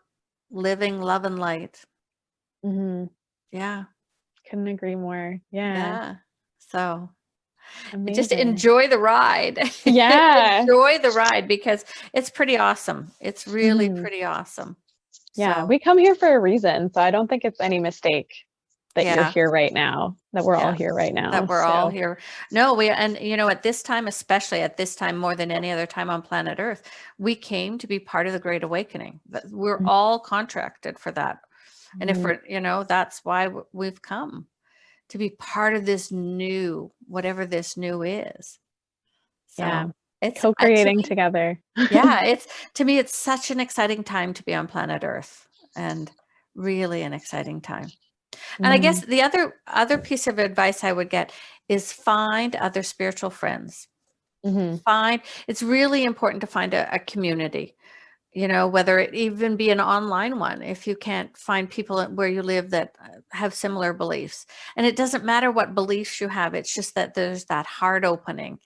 living love and light. Hmm. Yeah. Couldn't agree more. Yeah. Yeah. So just Amazing. enjoy the ride. Yeah. Enjoy the ride because it's pretty awesome. It's really Hmm. pretty awesome. Yeah. So, We come here for a reason. So I don't think it's any mistake that you're yeah. here right now, that we're all Yeah. here right That now. we're all So, here. No, and at this time, especially at this time more than any other time on planet Earth, we came to be part of the Great Awakening. We're all contracted for that. And if mhm. we're, that's why we've come to be part of this new, whatever this new is. Yeah. So it's to Co-creating me, together. yeah, to me, it's such an exciting time to be on planet Earth, and really an exciting time. And I Mhm. guess the other piece of advice I would get is find other spiritual friends. Mhm. It's really important to find a community, whether it even be an online one, if you can't find people where you live that have similar beliefs. And it doesn't matter what beliefs you have, it's just that there's that heart opening,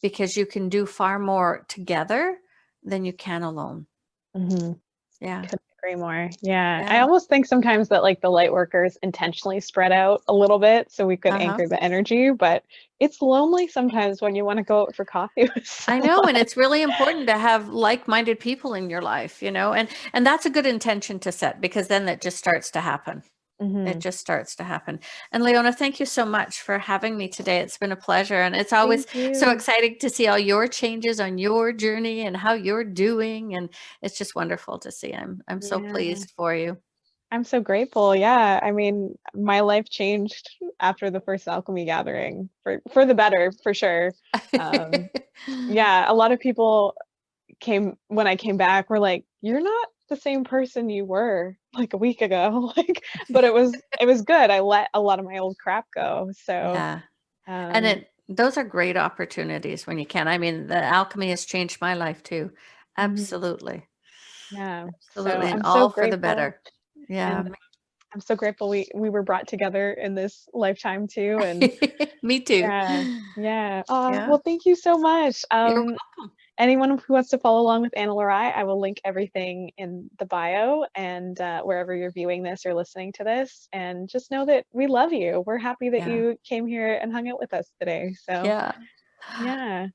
because you can do far more together than you can alone. Mhm. Yeah. Couldn't agree more. Yeah. I Yeah. almost think sometimes that like the light workers intentionally spread out a little bit so we could Uh-huh. anchor the energy, but it's lonely sometimes when you want to go out for coffee with I know, and someone. it's really important to have like-minded people in your life, and that's a good intention to set, because then that just starts to happen. It Mhm. just starts to happen. And Leona, thank you so much for having me today. It's been a pleasure, and it's always Thank so you. exciting to see all your changes on your journey and how you're doing, and it's just wonderful to see. I'm so Yeah. pleased for you. I'm so grateful. Yeah. I mean, my life changed after the first alchemy gathering for the better, for sure. Um, yeah, a lot of people came when I came back were like, "You're not the same person you were like a week ago." Like, but it was good. I let a lot of my old crap go. So, Yeah. And um, those are great opportunities when you can. I mean, the alchemy has changed my life too. mhm, Absolutely. yeah. So Absolutely. And I'm so all for the grateful, better. Yeah. and I'm so grateful we were brought together in this lifetime too. And Me too. yeah, yeah. Yeah. Well, thank you so much. You're welcome. Anyone who wants to follow along with Ana-La-Rai, I will link everything in the bio and wherever you're viewing this or listening to this. And just know that we love you. We're happy that Yeah. you came here and hung out with us today. So, Yeah. yeah.